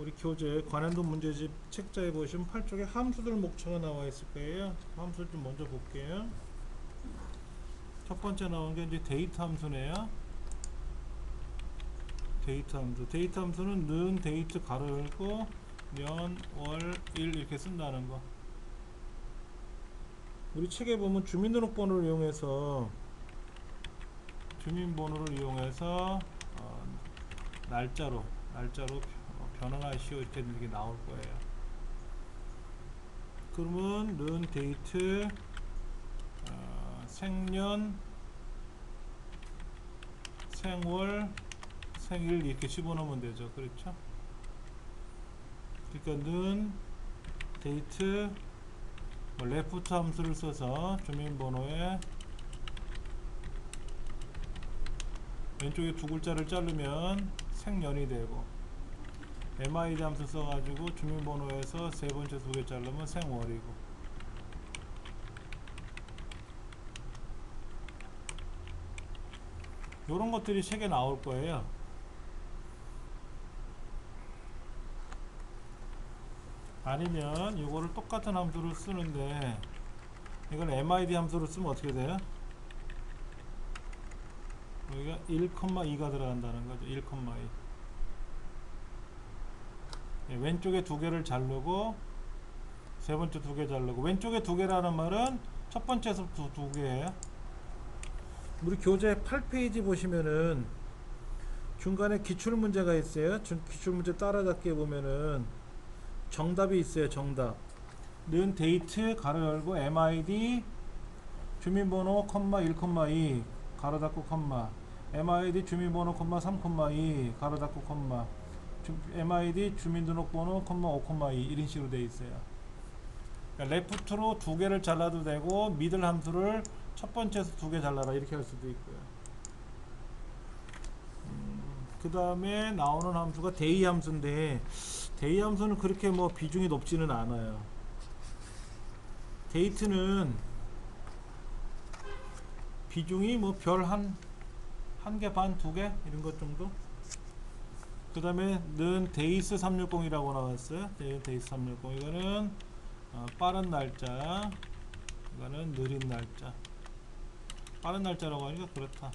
우리 교재 관행도 문제집 책자에 보시면 8쪽에 함수들 목차가 나와 있을 거예요. 함수를 좀 먼저 볼게요. 첫 번째 나온 게 이제 데이터 함수네요. 데이터 함수. 데이터 함수는 는 데이트 가로 열고 년, 월, 일 이렇게 쓴다는 거. 우리 책에 보면 주민등록번호를 이용해서 날짜로 변환하시오 이렇게 나올 거예요. 그러면 는 데이트 생년, 생월, 생일 이렇게 집어넣으면 되죠. 그렇죠? 그러니까 는 데이트 레프트 함수를 써서 주민번호에 왼쪽에 두 글자를 자르면 생년이 되고, MID 함수 써가지고 주민번호에서 세 번째 두 개 자르면 생월이고, 요런 것들이 책에 나올 거예요. 아니면 이거를 똑같은 함수를 쓰는데 이걸 MID 함수를 쓰면 어떻게 돼요? 여기가 1,2가 들어간다는 거죠. 1,2. 왼쪽에 두 개를 자르고 세 번째 두 개 자르고, 왼쪽에 두 개라는 말은 첫 번째에서 두 개예요. 우리 교재 8페이지 보시면은 중간에 기출문제가 있어요. 기출문제 따라잡기에 보면은 정답이 있어요. 정답. 는 데이트 가로 열고 MID 주민번호 1,2 가로 닫고 MID 주민번호 3,2 가로 닫고 MID 주민등록번호 5,2 이런 식으로 되어 있어요. 그러니까 레프트로 두 개를 잘라도 되고 미들 함수를 첫 번째에서 두 개 잘라라 이렇게 할 수도 있고요. 그 다음에 나오는 함수가 데이 함수인데, 데이 함수는 그렇게 뭐 비중이 높지는 않아요. 데이트는 비중이 뭐 별 한 개 반, 두 개 이런 것 정도. 그 다음에 는 데이스 360이라고 나왔어요. 데이스 360 이거는 빠른 날짜, 이거는 느린 날짜. 빠른 날짜라고 하니까 그렇다.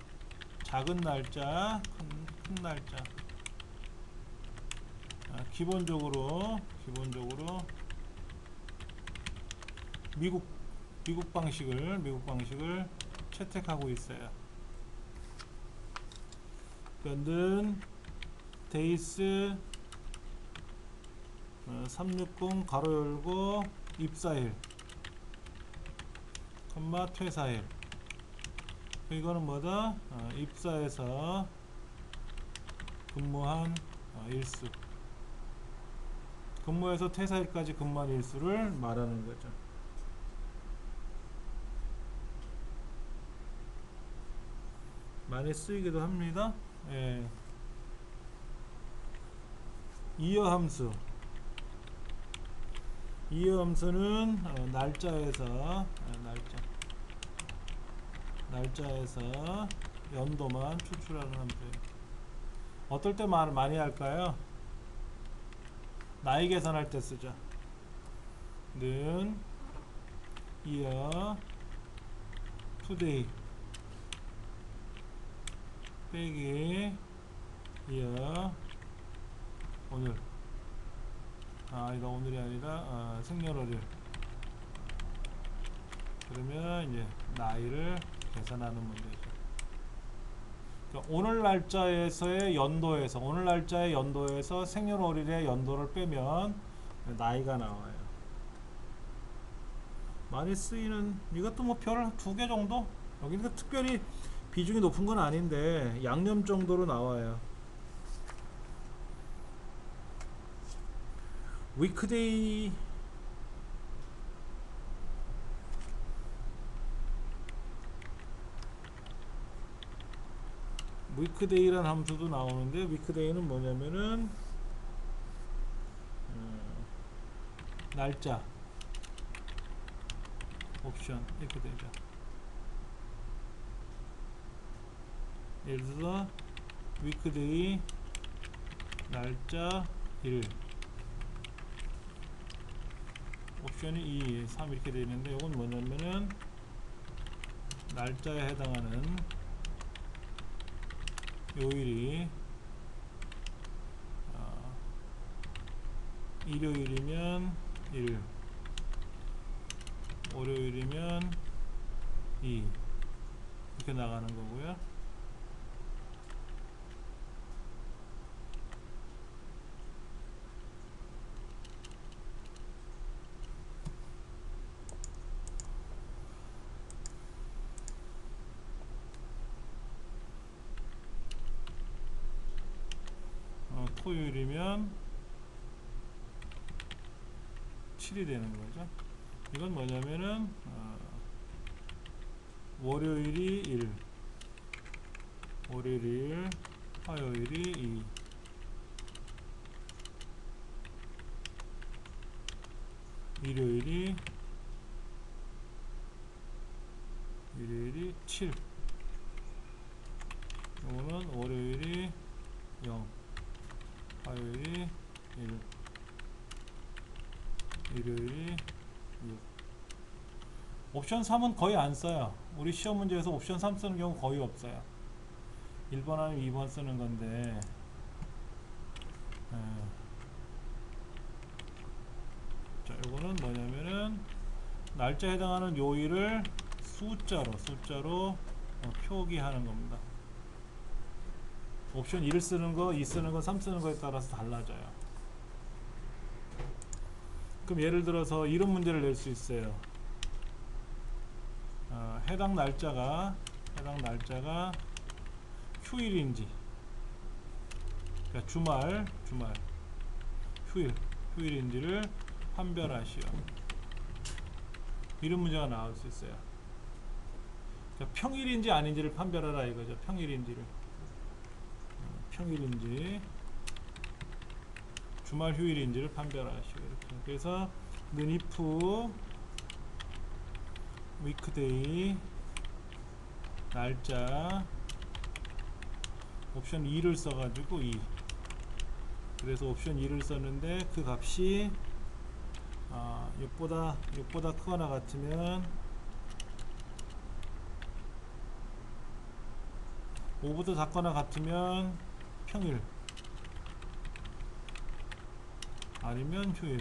작은 날짜, 큰 날짜. 기본적으로 미국 방식을 채택하고 있어요. 그러니까 데이스 360 가로 열고 입사일, 퇴사일. 이거는 뭐다? 입사해서 근무한 일수, 근무해서 퇴사일까지 근무한 일수를 말하는 거죠. 많이 쓰이기도 합니다. 예. 이어 함수는 날짜에서 연도만 추출하는 함수예요. 어떨 때 말 많이 할까요? 나이 계산할 때 쓰죠. 는 year today 빼기 year 오늘. 이거 오늘이 아니라 생년월일. 그러면 이제 나이를 계산하는 문제죠. 그러니까 오늘 날짜의 연도에서 생년월일의 연도를 빼면 나이가 나와요. 많이 쓰이는, 이것도 뭐 별 두 개 정도? 여기는 특별히 비중이 높은 건 아닌데 양념 정도로 나와요. 위크데이 위크데이란 함수도 나오는데, 위크데이는 뭐냐면은 날짜 옵션 이렇게 되죠. 예를 들어서 위크데이 날짜 일 옵션이 2, 3 이렇게 되어 있는데 이건 뭐냐면은 날짜에 해당하는 요일이 일요일이면 1, 월요일이면 2 이렇게 나가는 거고요. 토요일이면 7이 되는 거죠. 이건 뭐냐면은 월요일이 1, 월요일이 1, 화요일이 2, 일요일이 7, 이거는 월요일이 0, 화요일이 1, 일요일이 6. 옵션 3은 거의 안 써요. 우리 시험 문제에서 옵션 3 쓰는 경우 거의 없어요. 1번 아니면 2번 쓰는 건데, 자, 이거는 뭐냐면은 날짜에 해당하는 요일을 숫자로 표기하는 겁니다. 옵션 1 쓰는 거, 2 쓰는 거, 3 쓰는 거에 따라서 달라져요. 그럼 예를 들어서 이런 문제를 낼 수 있어요. 해당 날짜가 휴일인지, 그러니까 주말 휴일인지를 판별하시오. 이런 문제가 나올 수 있어요. 그러니까 평일인지 아닌지를 판별하라 이거죠. 평일인지 주말 휴일인지를 판별하시오. 이렇게. 그래서 if weekday 날짜 옵션 2를 써가지고 2. 그래서 옵션 2를 썼는데 그 값이 6보다 크거나 같으면 5보다 작거나 같으면 평일 아니면 휴일.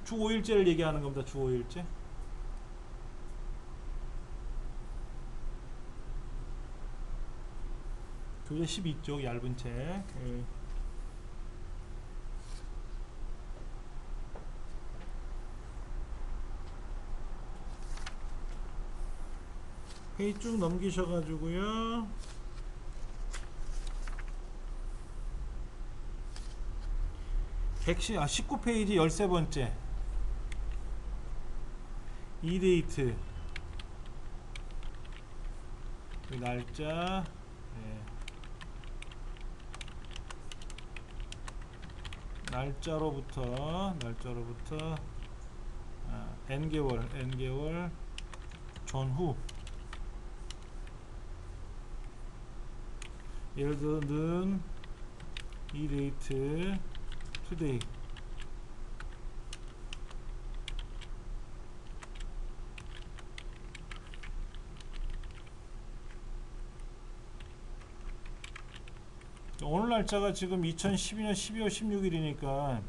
주 5일째를 얘기하는 겁니다. 주 5일째. 교재 12쪽 얇은 책. 페이지 쭉 넘기셔가지고요. 19페이지 13번째. 이 데이트. 그 날짜. 날짜로부터 n개월 전후. 예를 들어 는 이 데이트 today 오늘 날짜가 지금 2012년 12월 16일이니까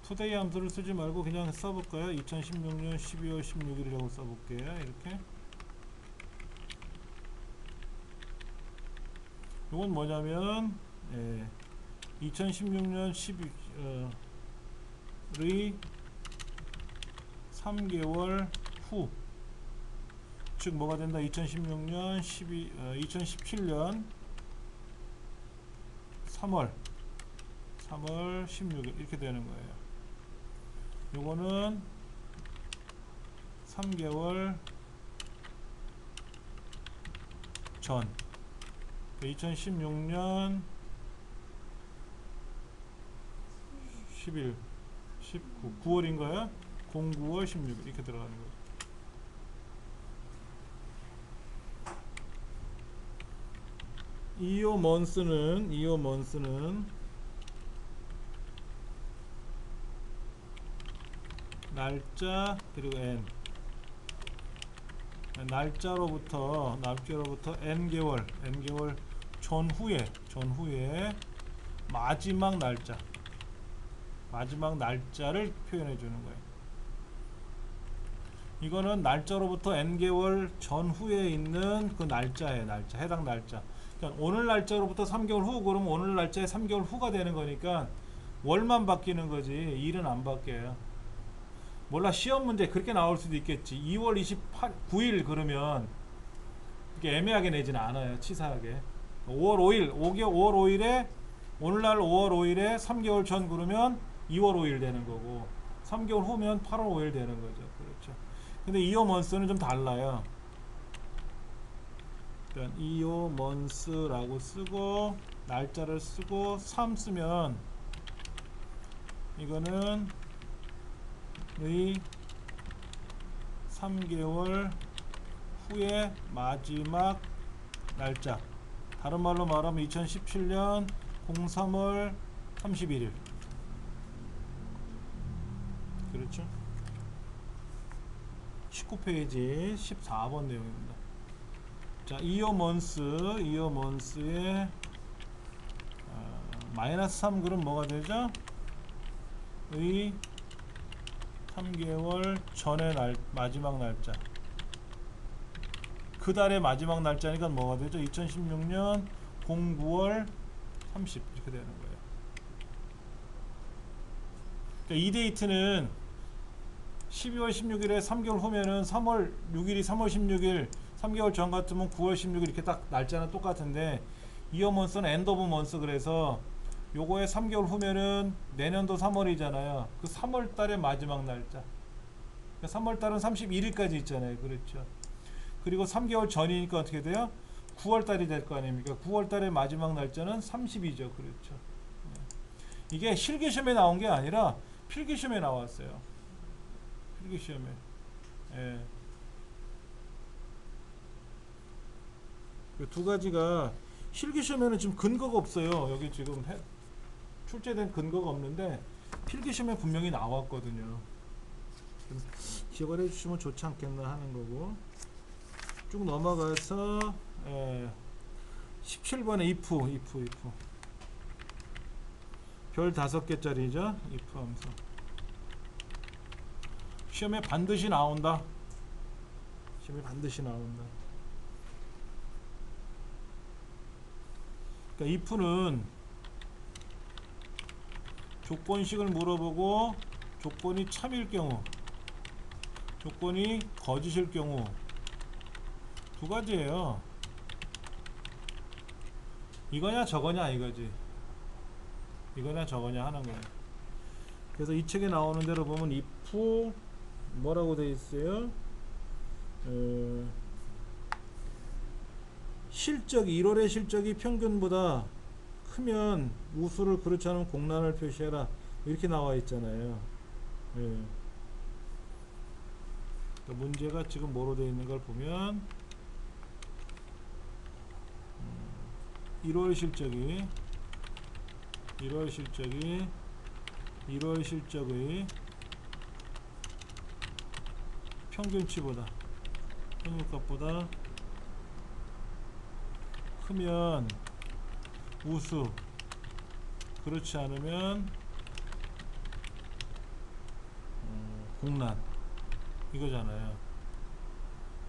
today 함수를 쓰지 말고 그냥 써볼까요? 2016년 12월 16일이라고 써볼게요. 이렇게. 이건 뭐냐면 2016년 12월의 3개월 후, 즉 뭐가 된다? 2016년 2017년 3월 16일 이렇게 되는 거예요. 요거는 3개월 전 2016년 10일 19 9월인가요? 09월 16일 이렇게 들어가는 거예요. 이어 먼스는 날짜 그리고 n 날짜로부터 n개월 전후에 마지막 날짜를 표현해 주는 거예요. 이거는 날짜로부터 n개월 전후에 있는 그 날짜예요. 해당 날짜. 그러니까 오늘 날짜로부터 3개월 후 그러면 오늘 날짜에 3개월 후가 되는 거니까 월만 바뀌는 거지 일은 안 바뀌어요. 몰라, 시험 문제 그렇게 나올 수도 있겠지. 2월 9일 그러면 이렇게 애매하게 내지는 않아요. 치사하게 5월 5일에 오늘날 5월 5일에 3개월 전 그러면 2월 5일 되는 거고 3개월 후면 8월 5일 되는 거죠. 그렇죠. 근데 이어 먼스는 좀 달라요. 그러니까 이어 먼스라고 쓰고 날짜를 쓰고 3 쓰면 이거는 의 3개월 후의 마지막 날짜, 다른 말로 말하면 2017년 03월 31일. 그렇죠? 19페이지 14번 내용입니다. 자, 이어 먼스의 마이너스 3 그럼 뭐가 되죠? 의 3개월 전의 마지막 날짜, 그 달의 마지막 날짜니까 뭐가 되죠? 2016년 09월 30 이렇게 되는 거예요. 그러니까 이 데이트는 12월 16일에 3개월 후면은 3월 6일이 3월 16일 3개월 전 같으면 9월 16일 이렇게 딱 날짜는 똑같은데 이어 먼스는 엔드 오브 먼스, 그래서 요거에 3개월 후면은 내년도 3월이잖아요. 그 3월 달의 마지막 날짜. 그러니까 3월 달은 31일까지 있잖아요. 그렇죠. 그리고 3개월 전이니까 어떻게 돼요? 9월 달이 될 거 아닙니까? 9월 달의 마지막 날짜는 30이죠. 그렇죠. 이게 실기시험에 나온 게 아니라 필기시험에 나왔어요. 필기시험에. 예. 그 두 가지가 실기시험에는 지금 근거가 없어요. 여기 지금 출제된 근거가 없는데 필기시험에 분명히 나왔거든요. 좀 기억을 해주시면 좋지 않겠나 하는 거고. 쭉 넘어가서 17번에 if 별 5개짜리죠. if 함수. 시험에 반드시 나온다. 그러니까 if는 조건식을 물어보고 조건이 참일 경우, 조건이 거짓일 경우 두 가지예요. 이거냐 저거냐 이거지. 이거냐 저거냐 하는 거예요. 그래서 이 책에 나오는 대로 보면 if 뭐라고 돼 있어요? 실적이 1월의 실적이 평균보다 크면 우수를, 그렇지 않으면 공란을 표시해라, 이렇게 나와 있잖아요. 예. 문제가 지금 뭐로 되어 있는 걸 보면 1월 실적의 평균값보다 크면 우수, 그렇지 않으면 공란, 이거잖아요.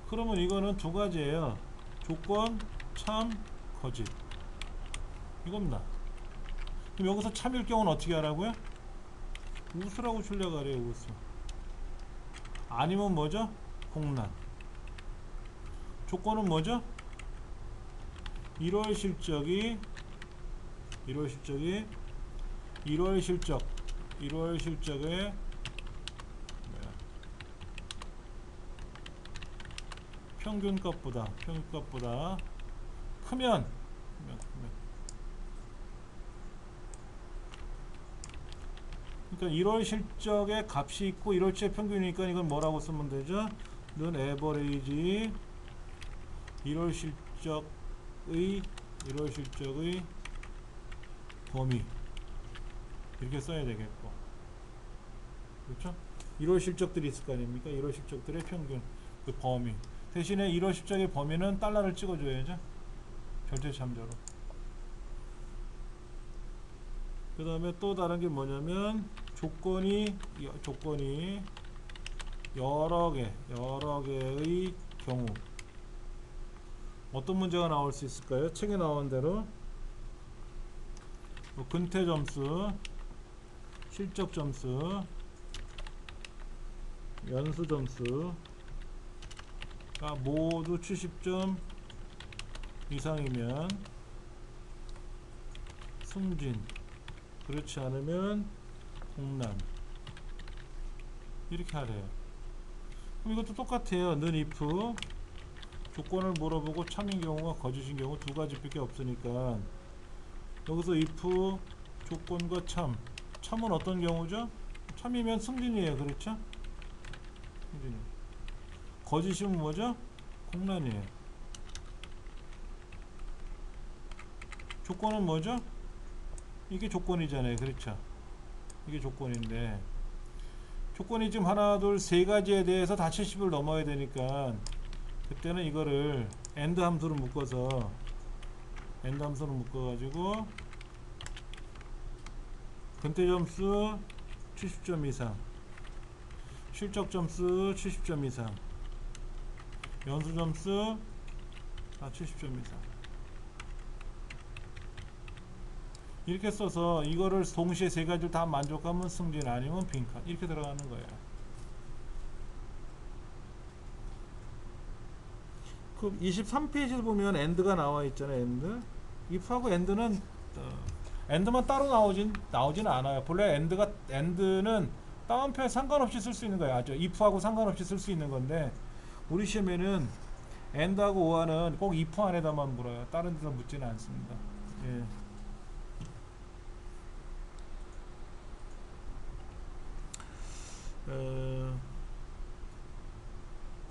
그러면 이거는 두 가지예요. 조건, 참, 거짓, 이겁니다. 그럼 여기서 참일 경우는 어떻게 하라고요? 우수라고 출력을 해요. 우수. 아니면 뭐죠? 공란. 조건은 뭐죠? 1월 실적의 평균값보다 크면 그러니까 1월 실적의 값이 있고 1월치의 평균이니까 이건 뭐라고 쓰면 되죠? 는 에버리지 1월 실적의 범위, 이렇게 써야 되겠고. 그렇죠? 1월 실적들이 있을 거 아닙니까? 1월 실적들의 평균 그 범위 대신에 1월 실적의 범위는 달러를 찍어줘야죠. 절대 참조로. 그 다음에 또 다른 게 뭐냐면 조건이 여러 개의 경우 어떤 문제가 나올 수 있을까요? 책에 나온 대로 근태 점수, 실적 점수, 연수 점수가 모두 70점 이상이면 승진, 그렇지 않으면 공란, 이렇게 하래요. 그럼 이것도 똑같아요. 는 if 조건을 물어보고 참인 경우가 거짓인 경우 두 가지밖에 없으니까 여기서 if 조건과 참은 어떤 경우죠? 참이면 승진이에요. 그렇죠? 승진. 거짓이면 뭐죠? 공란이에요. 조건은 뭐죠? 이게 조건이잖아요. 그렇죠? 이게 조건인데 조건이 지금 하나 둘 세 가지에 대해서 다 70을 넘어야 되니까 그때는 이거를 AND 함수로 묶어서 가지고 근태 점수 70점 이상, 실적 점수 70점 이상, 연수 점수 70점 이상 이렇게 써서 이거를 동시에 세 가지를 다 만족하면 승진, 아니면 빈칸 이렇게 들어가는 거예요. 그 23페이지를 보면 AND가 나와 있잖아요. AND. if하고 AND는 AND만 따로 나오진 않아요. 본래 AND는 따옴표에 상관없이 쓸 수 있는 거예요. 아죠? if하고 상관없이 쓸 수 있는 건데 우리 시험에는 AND하고 OR는 꼭 if 안에다만 물어요. 다른 데서 묻지는 않습니다. 예.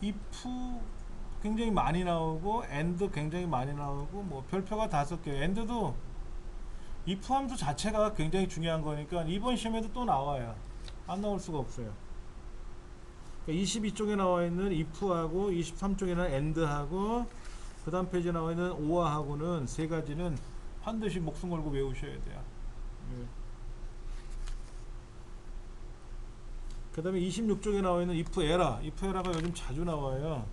if 굉장히 많이 나오고 AND 굉장히 많이 나오고 뭐 별표가 5개. AND도 if 함수 자체가 굉장히 중요한 거니까 이번 시험에도 또 나와요. 안 나올 수가 없어요. 그러니까 22쪽에 나와 있는 if하고 23쪽에는 AND하고 그 다음 페이지에 나와 있는 OR하고는 세 가지는 반드시 목숨 걸고 외우셔야 돼요. 그 다음에 26쪽에 나와 있는 if error가 요즘 자주 나와요.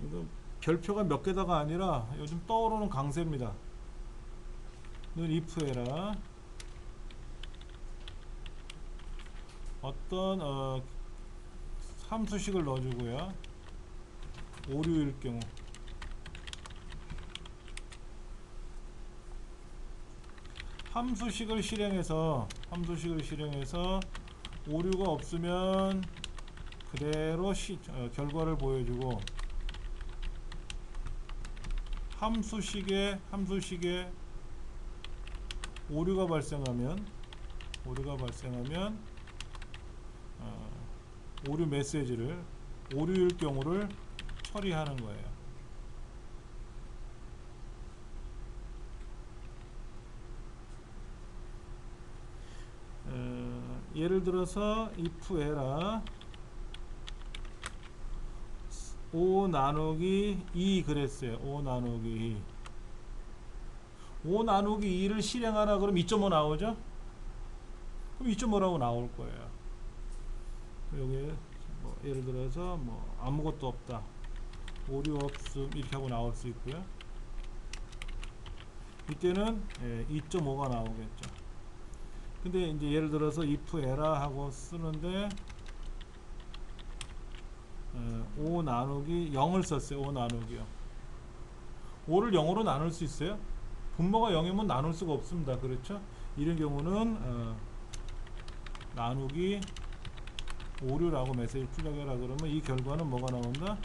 이거 별표가 몇 개다가 아니라 요즘 떠오르는 강세입니다. 는 if error 어떤 함수식을 넣어주고요. 오류일 경우 함수식을 실행해서 오류가 없으면 그대로 결과를 보여주고 함수식에 오류가 발생하면 오류 메시지를 오류일 경우를 처리하는 거예요. 예를 들어서 if error 5 나누기 2 그랬어요. 5 나누기 2를 실행하라 그러면 2.5 나오죠? 그럼 2.5라고 나올 거예요. 여기 뭐 예를 들어서 뭐 아무것도 없다, 오류 없음 이렇게 하고 나올 수 있고요. 이때는 2.5가 나오겠죠. 근데 이제 예를 들어서 if error 하고 쓰는데 5 나누기 0을 썼어요. 5 나누기요. 5를 0으로 나눌 수 있어요? 분모가 0이면 나눌 수가 없습니다. 그렇죠? 이런 경우는 나누기 오류라고 메시지 출력해라 그러면 이 결과는 뭐가 나온다?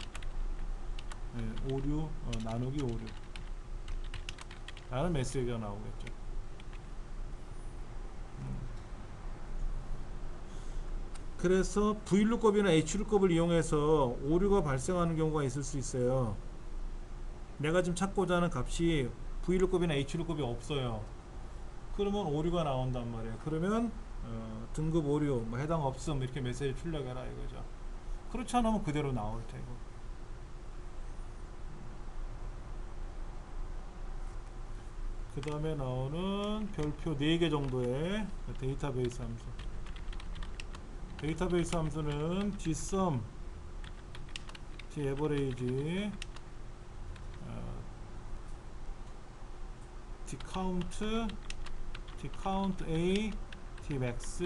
오류, 나누기 오류 라는 메시지가 나오겠죠. 그래서 VLOOKUP이나 HLOOKUP을 이용해서 오류가 발생하는 경우가 있을 수 있어요. 내가 지금 찾고자 하는 값이 VLOOKUP이나 HLOOKUP이 없어요. 그러면 오류가 나온단 말이에요. 그러면 등급 오류 뭐 해당 없음 이렇게 메시지 출력해라 이거죠. 그렇지 않으면 그대로 나올 테고. 그 다음에 나오는 별표 4개 정도의 데이터베이스 함수. 데이터베이스 함수는 dsum, daverage, dcount A, dmax,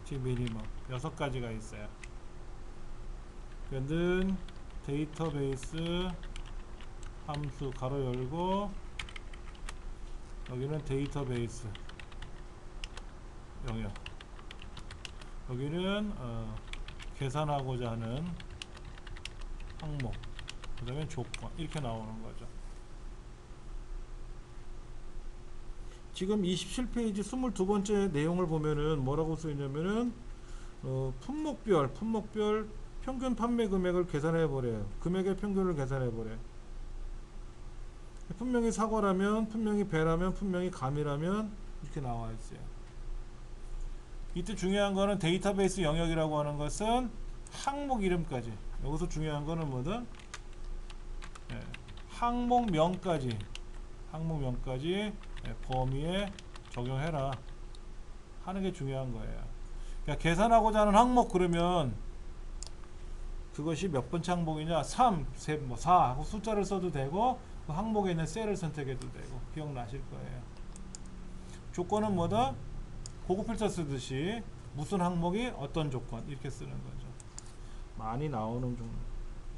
dminimum 6가지가 있어요. 얘는 데이터베이스 함수 가로 열고, 여기는 데이터베이스 영역, 여기는 계산하고자 하는 항목, 그 다음에 조건, 이렇게 나오는 거죠. 지금 27페이지 22번째 내용을 보면은 뭐라고 써있냐면은 품목별 평균 판매 금액을 계산해 버려요. 금액의 평균을 계산해 버려요. 분명히 사과라면, 분명히 배라면, 분명히 감이라면 이렇게 나와 있어요. 이때 중요한 거는 데이터베이스 영역이라고 하는 것은 항목 이름까지, 여기서 중요한 거는 뭐든 항목명까지 범위에 적용해라 하는 게 중요한 거예요. 그러니까 계산하고자 하는 항목, 그러면 그것이 몇 번째 항목이냐, 3, 4 하고 숫자를 써도 되고, 그 항목에 있는 셀을 선택해도 되고, 기억나실 거예요. 조건은 뭐다? 고급 필터 쓰듯이 무슨 항목이 어떤 조건, 이렇게 쓰는 거죠. 많이 나오는 종류.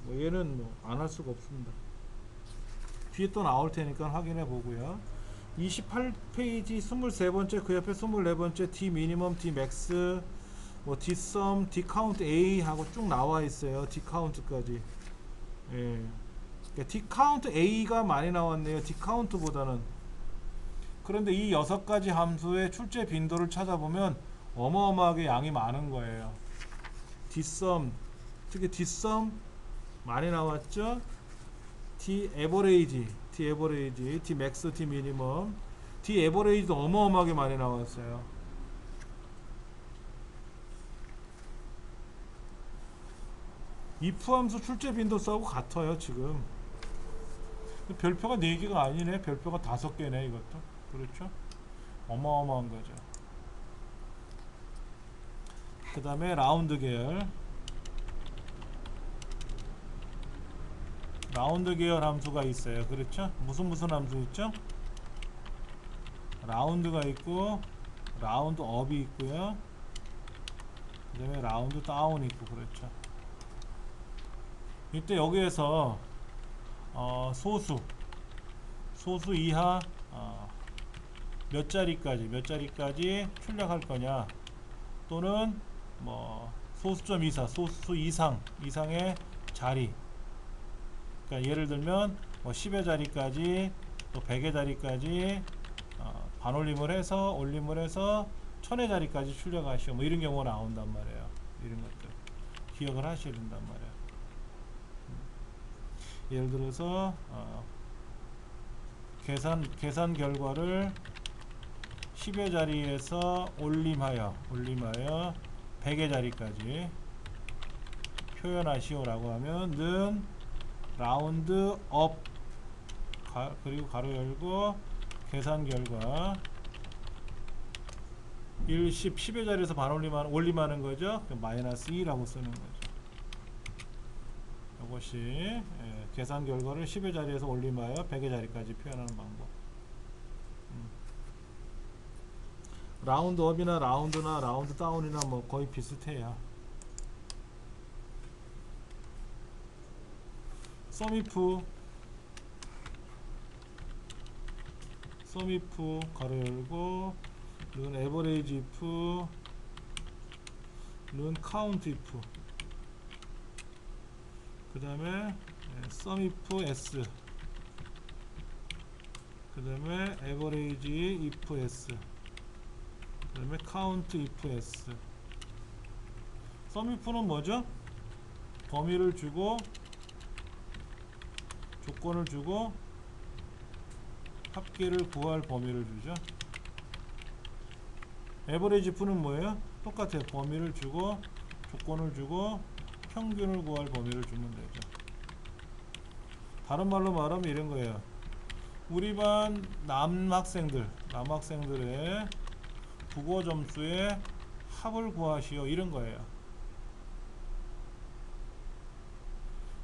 뭐 얘는 뭐 안 할 수가 없습니다. 뒤에 또 나올 테니까 확인해 보고요. 28페이지 23번째, 그 옆에 24번째 dminimum, dmax, 뭐 dsum, dcount A 하고 쭉 나와 있어요. dcount까지. 예. dcount A가 많이 나왔네요. dcount보다는. 그런데 이 6가지 함수의 출제 빈도를 찾아보면 어마어마하게 양이 많은 거예요. dsum, 특히 dsum 많이 나왔죠. daverage, dmax, dminimum, daverage도 어마어마하게 많이 나왔어요. if 함수 출제 빈도수하고 같아요. 지금 별표가 4개가 아니네. 별표가 5개네. 이것도 그렇죠. 어마어마한 거죠. 그 다음에 라운드 계열, 함수가 있어요. 그렇죠. 무슨 함수 있죠? 라운드가 있고, 라운드 업이 있고요. 그 다음에 라운드 다운이 있고, 그렇죠. 이때 여기에서 소수 이하 몇 자리까지 출력할 거냐, 또는 뭐 소수점 이상, 소수 이상의 자리. 그러니까 예를 들면 뭐 10의 자리까지, 또 100의 자리까지 반올림을 해서 올림을 해서 1000의 자리까지 출력하시오. 뭐 이런 경우가 나온단 말이에요. 이런 것들 기억을 하셔야 된단 말이에요. 예를 들어서 계산 결과를 10의 자리에서 올림하여 100의 자리까지 표현하시오라고 하면은 라운드 업, 그리고 가로 열고 계산 결과 10의 자리에서 올림하는 거죠. 마이너스 2라고 쓰는 거죠. 이것이 계산 결과를 10의 자리에서 올림하여 100의 자리까지 표현하는 방법. 라운드 업이나 라운드나 라운드 다운이나 뭐 거의 비슷해요. 썸이프 가로 열고, 룬 에버레이지 if, 룬 카운트 if, 그 다음에 썸이프 s, 그 다음에 에버레이지 if s, 그 다음에 카운트 if s. 썸이프는 뭐죠? 범위를 주고 조건을 주고 합계를 구할 범위를 주죠. 에버리지 if는 뭐예요? 똑같아요. 범위를 주고 조건을 주고 평균을 구할 범위를 주면 되죠. 다른 말로 말하면 이런 거예요. 우리 반 남학생들의 국어 점수의 합을 구하시오, 이런 거예요.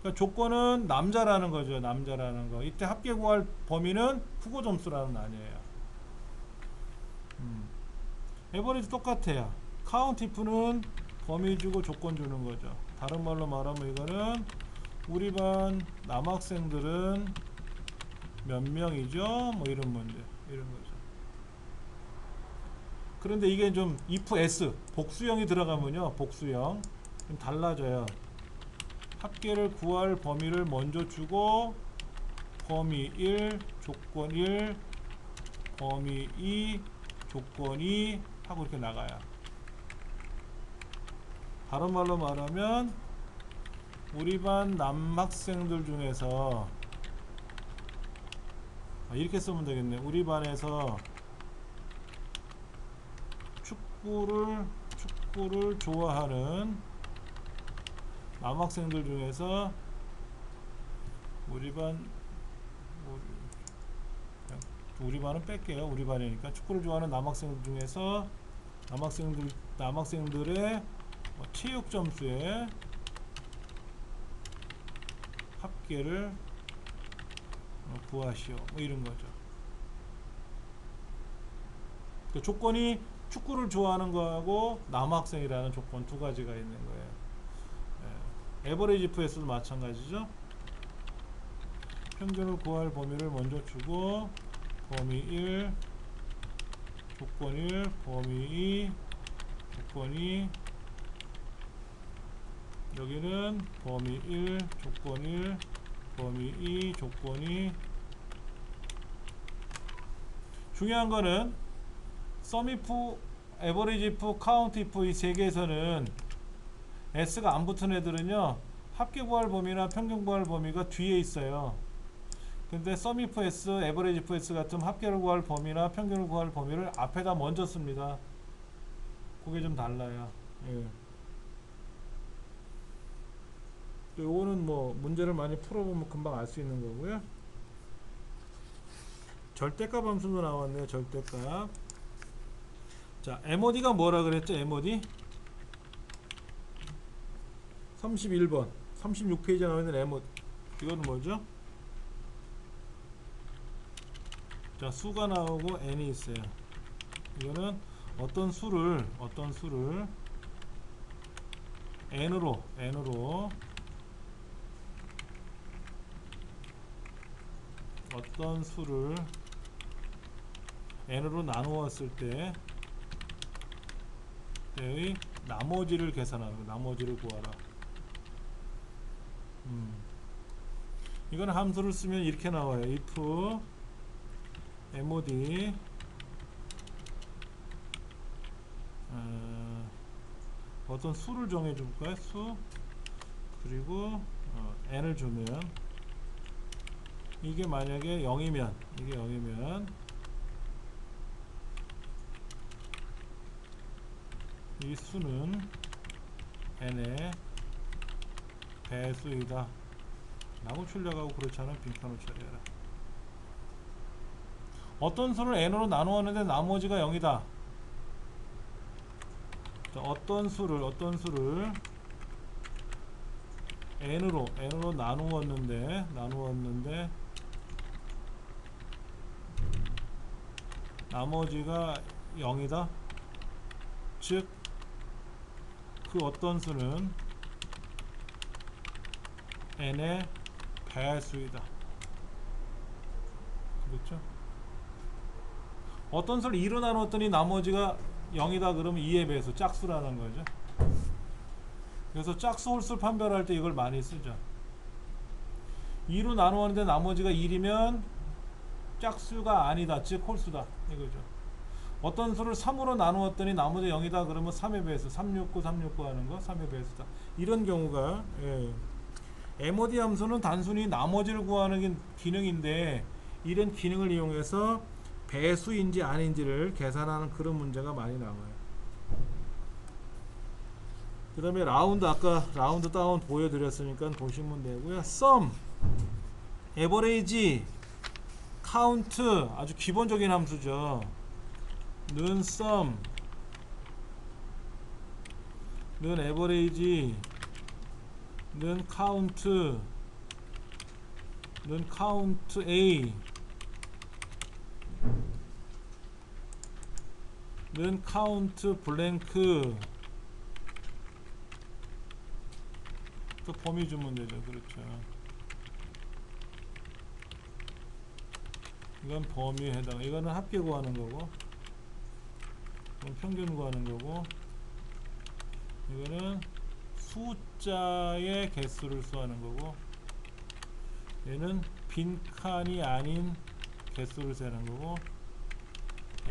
그러니까 조건은 남자라는 거죠. 남자라는 거. 이때 합계 구할 범위는 국어 점수라는 거 아니에요. 에버리지 똑같아요. 카운트 if는 범위 주고 조건 주는 거죠. 다른 말로 말하면 이거는 우리 반 남학생들은 몇 명이죠? 뭐 이런 문제, 이런 거죠. 그런데 이게 좀 if s 복수형이 들어가면요, 복수형 좀 달라져요. 합계를 구할 범위를 먼저 주고 범위 1, 조건 1, 범위 2, 조건 2 하고 이렇게 나가요. 다른 말로 말하면 우리 반 남학생들 중에서 이렇게 쓰면 되겠네. 우리 반에서 축구를 좋아하는 남학생들 중에서 우리 반은 뺄게요. 우리 반이니까 축구를 좋아하는 남학생들 중에서 남학생들의 체육 점수의 합계를 구하시오. 뭐 이런 거죠. 그 조건이 축구를 좋아하는 거하고 남학생이라는 조건 두 가지가 있는 거예요. 에버리지 if에서도 마찬가지죠. 평균을 구할 범위를 먼저 주고 범위 1, 조건 1, 범위 2, 조건 2, 여기는 범위 1, 조건 1, 범위 2, 조건 2. 중요한 거는 sum if, average if, count if 이 세 개에서는 s가 안 붙은 애들은요, 합계 구할 범위나 평균 구할 범위가 뒤에 있어요. 근데 sum if s, average if s 같은 합계를 구할 범위나 평균을 구할 범위를 앞에다 먼저 씁니다. 그게 좀 달라요. 예. 또 요거는 뭐 문제를 많이 풀어보면 금방 알 수 있는 거고요. 절대값 함수도 나왔네요. 절대값. 자, MOD가 뭐라 그랬죠? MOD 31번 36페이지에 나와있는 MOD, 이거는 뭐죠? 자, 수가 나오고 n이 있어요. 이거는 어떤 수를 n으로 어떤 수를 n으로 나누었을 때의 나머지를 계산하는 거, 나머지를 구하라. 이건 함수를 쓰면 이렇게 나와요. if mod 어떤 수를 정해 줄까요? 수, 그리고 n을 주면, 이게 만약에 0이면, 이 수는 n의 배수이다 라고 출력하고, 그렇지 않으면 빈칸을 처리해라. 어떤 수를 n으로 나누었는데 나머지가 0이다. 자, 어떤 수를 n으로 나누었는데 나머지가 0이다. 즉 그 어떤 수는 n의 배수이다. 그렇죠? 어떤 수를 2로 나눴더니 나머지가 0이다 그러면 2의 배수, 짝수라는 거죠. 그래서 짝수 홀수 판별할 때 이걸 많이 쓰죠. 2로 나누었는데 나머지가 1이면 짝수가 아니다, 즉 홀수다, 이거죠. 어떤 수를 3으로 나누었더니 나머지 0이다 그러면 3의 배수, 369 하는 거 3의 배수다. 이런 경우가, MOD 함수는 단순히 나머지를 구하는 기능인데, 이런 기능을 이용해서 배수인지 아닌지를 계산하는 그런 문제가 많이 나와요. 그 다음에 라운드, 아까 라운드 다운 보여드렸으니까 보시면 되고요. sum, average, count, 아주 기본적인 함수죠. 는 sum, 는 average, 는 count, 는 count A, 는 count blank. 또 범위 주면 되죠. 그렇죠. 이건 범위에 해당. 이거는 합계 구하는 거고, 이건 평균 구하는 거고, 이거는 숫자의 개수를 수하는 거고, 얘는 빈칸이 아닌 개수를 세는 거고,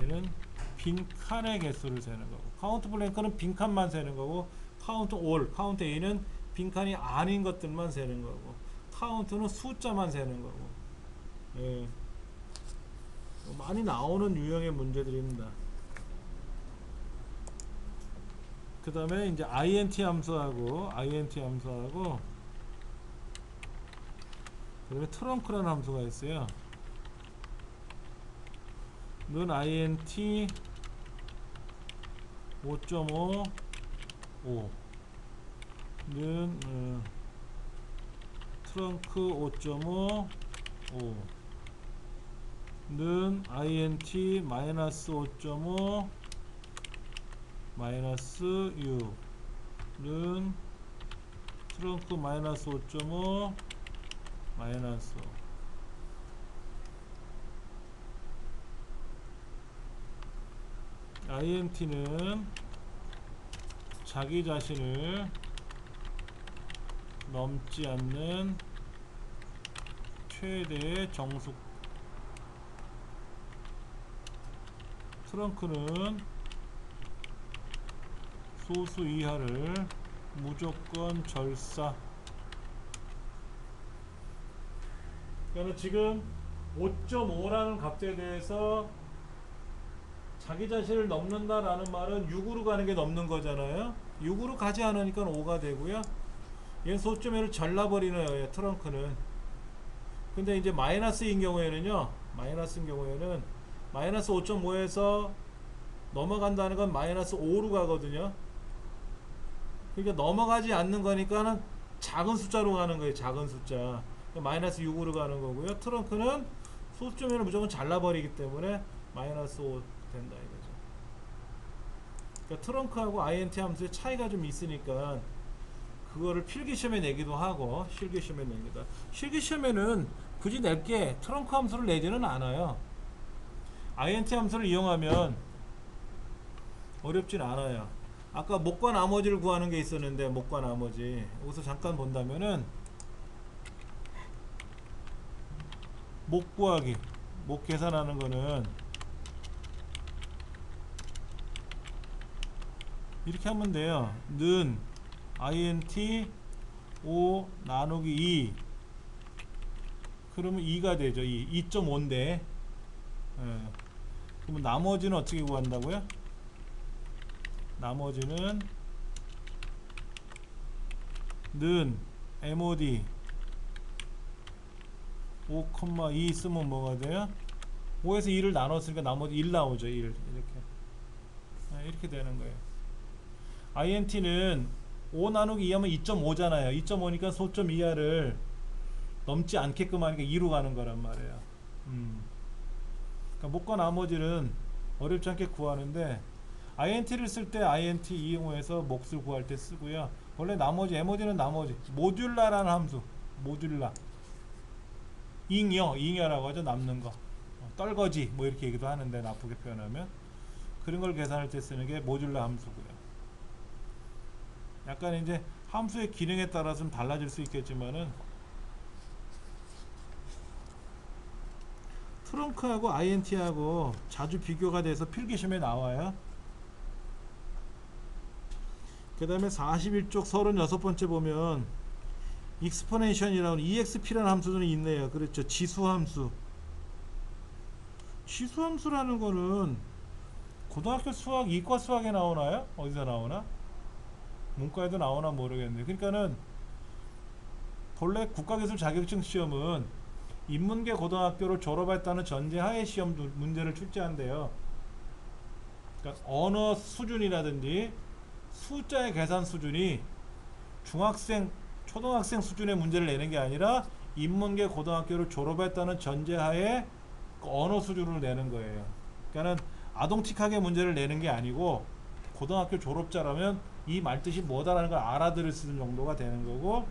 얘는 빈칸의 개수를 세는 거고. 카운트 블랭크는 빈칸만 세는 거고, 카운트 올, 카운트 A는 빈칸이 아닌 것들만 세는 거고, 카운트는 숫자만 세는 거고. 예. 많이 나오는 유형의 문제들입니다. 그 다음에 이제 int 함수하고 그 다음에 트렁크라는 함수가 있어요. 는 int 5.5 는 트렁크 5.5 는 int 마이너스 5.5 마이너스 6 는 트렁크 마이너스 5.5 마이너스 5. int는 자기 자신을 넘지 않는 최대의 정수. 트렁크는 소수 이하를 무조건 절사. 그러니까 지금 5.5라는 값에 대해서 자기 자신을 넘는다라는 말은 6으로 가는 게 넘는 거잖아요. 6으로 가지 않으니까 5가 되고요. 얘는 소점을 잘라버리는 거예요, 트렁크는. 근데 이제 마이너스인 경우에는요, 마이너스 5.5에서 넘어간다는 건 마이너스 5로 가거든요. 그러니까 넘어가지 않는 거니까는 작은 숫자로 가는 거예요, 작은 숫자. 마이너스 6으로 가는 거고요. 트렁크는 소점을 무조건 잘라버리기 때문에 마이너스 5 된다 이거죠. 그러니까 트렁크하고 int 함수의 차이가 좀 있으니까 그거를 필기시험에 내기도 하고 실기시험에 냅니다. 실기시험에는 굳이 낼게 트렁크 함수를 내지는 않아요. int 함수를 이용하면 어렵진 않아요. 아까 목과 나머지를 구하는 게 있었는데, 목과 나머지 여기서 잠깐 본다면은 목 구하기, 목 계산하는 거는 이렇게 하면 돼요. 는 int 5 나누기 2, 그러면 2가 되죠. 2.5인데 예. 그러면 나머지는 어떻게 구한다고요? 나머지는 는 mod 5,2 쓰면 뭐가 돼요? 5에서 2를 나눴으니까 나머지 1 나오죠. 1 이렇게 되는 거예요. int는 5 나누기 2 하면 2.5잖아요 2.5니까 소점 이하를 넘지 않게끔 하니까 2로 가는 거란 말이에요. 그러니까 목과 나머지는 어렵지 않게 구하는데, int를 쓸 때 int 이용해서 몫을 구할 때 쓰고요. 원래 나머지, mod는 나머지, 모듈라라는 함수, 모듈라, 잉여라고 하죠. 남는 거, 떨거지 뭐 이렇게 얘기도 하는데, 나쁘게 표현하면 그런 걸 계산할 때 쓰는 게 모듈라 함수고요. 약간 이제 함수의 기능에 따라서는 달라질 수 있겠지만은, 트렁크하고 int하고 자주 비교가 돼서 필기시험에 나와요. 그 다음에 41쪽 36번째 보면 exponential이라는 exp라는 함수들이 있네요. 그렇죠. 지수함수. 치수함수라는 거는 고등학교 수학, 이과 수학에 나오나요? 어디서 나오나? 문과에도 나오나 모르겠네. 그러니까는 본래 국가기술 자격증 시험은 인문계 고등학교를 졸업했다는 전제하에 시험 문제를 출제한대요. 그러니까 언어 수준이라든지 숫자의 계산 수준이 중학생, 초등학생 수준의 문제를 내는 게 아니라 인문계 고등학교를 졸업했다는 전제하에 그 언어 수준을 내는 거예요. 그러니까는 아동틱하게 문제를 내는 게 아니고 고등학교 졸업자라면 이 말뜻이 뭐다라는 걸 알아들을 수 있는 정도가 되는 거고,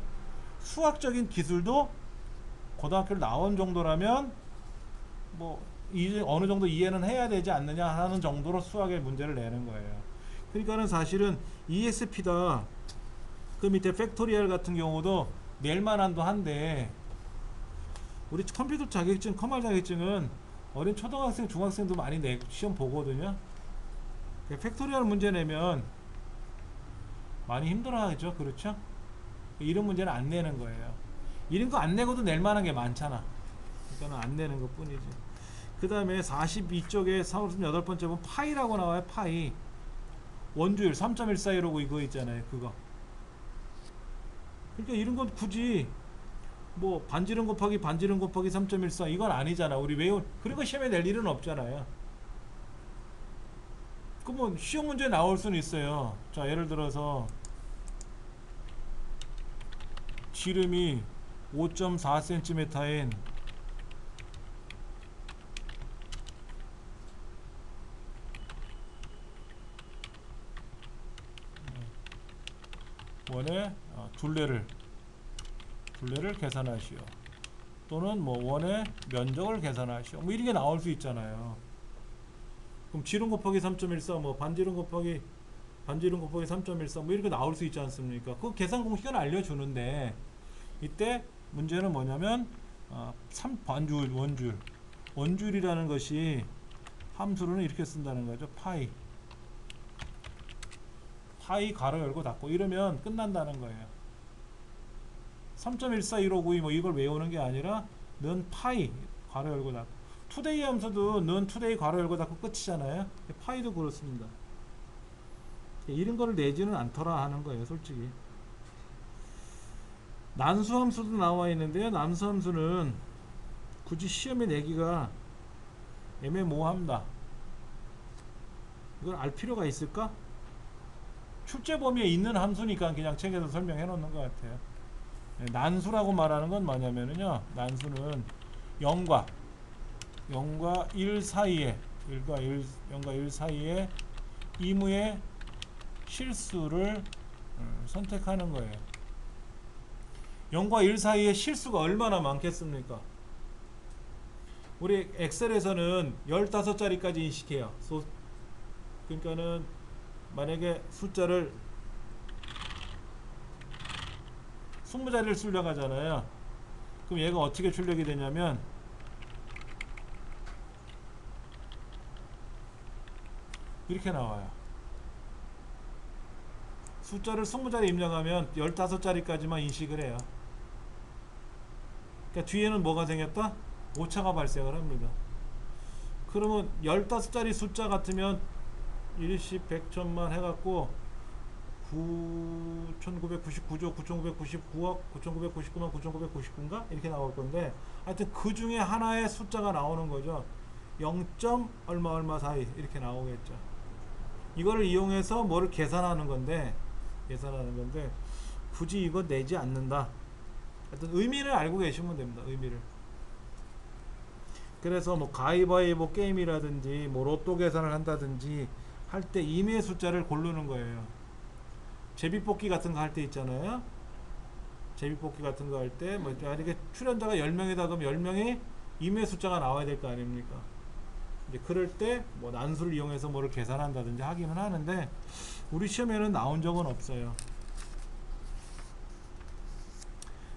수학적인 기술도 고등학교를 나온 정도라면 뭐 이제 어느 정도 이해는 해야 되지 않느냐 하는 정도로 수학의 문제를 내는 거예요. 그러니까는 사실은 ESP다 그 밑에 팩토리얼 같은 경우도 낼만한도 한데, 우리 컴퓨터 자격증, 커말 자격증은 어린 초등학생, 중학생도 많이 시험 보거든요. 팩토리얼 문제 내면 많이 힘들어하죠. 그렇죠? 이런 문제는 안 내는 거예요. 이런 거 안 내고도 낼 만한 게 많잖아. 그러니까 안 내는 것 뿐이지. 그 다음에 42쪽에 38번째 보면 파이라고 나와요. 파이. 원주율 3.142라고 이거 있잖아요. 그거. 그러니까 이런 건 굳이 뭐 반지름 곱하기 반지름 곱하기 3.14 이건 아니잖아. 우리 외운 그런 거 시험에 낼 일은 없잖아요. 그러면 시험 문제 나올 수는 있어요. 자, 예를 들어서 지름이 5.4cm인 원의 둘레를 계산하시오. 또는 뭐 원의 면적을 계산하시오. 뭐 이런 게 나올 수 있잖아요. 그럼 지름 곱하기 3.14, 뭐 반지름 곱하기 3.14, 뭐 이렇게 나올 수 있지 않습니까? 그 계산 공식은 알려주는데, 이때 문제는 뭐냐면 원줄이라는 것이 함수로는 이렇게 쓴다는 거죠. 파이 가로 열고 닫고 이러면 끝난다는 거예요. 3.14259 뭐 이걸 외우는 게 아니라 는 파이 가로 열고 닫고, 투데이 함수도 는 투데이 가로 열고 닫고 끝이잖아요. 파이도 그렇습니다. 이런 거를 내지는 않더라 하는 거예요. 솔직히 난수함수도 나와 있는데요. 난수함수는 굳이 시험에 내기가 애매모호합니다. 이걸 알 필요가 있을까? 출제 범위에 있는 함수니까 그냥 책에서 설명해 놓는 것 같아요. 난수라고 말하는 건 뭐냐면요, 난수는 0과 1 사이에 0과 1 사이에 이무의 실수를 선택하는 거예요. 0과 1 사이에 실수가 얼마나 많겠습니까? 우리 엑셀에서는 15자리까지 인식해요. 그러니까는 만약에 숫자를 20자리를 출력하잖아요. 그럼 얘가 어떻게 출력이 되냐면 이렇게 나와요. 숫자를 20자리 입력하면 15자리까지만 인식을 해요. 그러니까 뒤에는 뭐가 생겼다? 오차가 발생을 합니다. 그러면 15자리 숫자 같으면 일십, 백천만 해갖고 9,999조, 9,999억, 9,999만 9,999인가? 이렇게 나올 건데, 하여튼 그 중에 하나의 숫자가 나오는 거죠. 0. 얼마 사이 이렇게 나오겠죠. 이거를 이용해서 뭐를 계산하는 건데 굳이 이거 내지 않는다. 하여튼 의미를 알고 계시면 됩니다. 의미를. 그래서 뭐 가위바위보 게임이라든지 뭐 로또 계산을 한다든지 할 때 임의의 숫자를 고르는 거예요. 제비뽑기 같은 거 할 때 있잖아요. 제비뽑기 같은 거 할 때 뭐 이렇게 출연자가 10명이다 그러면 10명이 임의의 숫자가 나와야 될 거 아닙니까? 이제 그럴 때 뭐 난수를 이용해서 뭐를 계산한다든지 하기는 하는데, 우리 시험에는 나온 적은 없어요.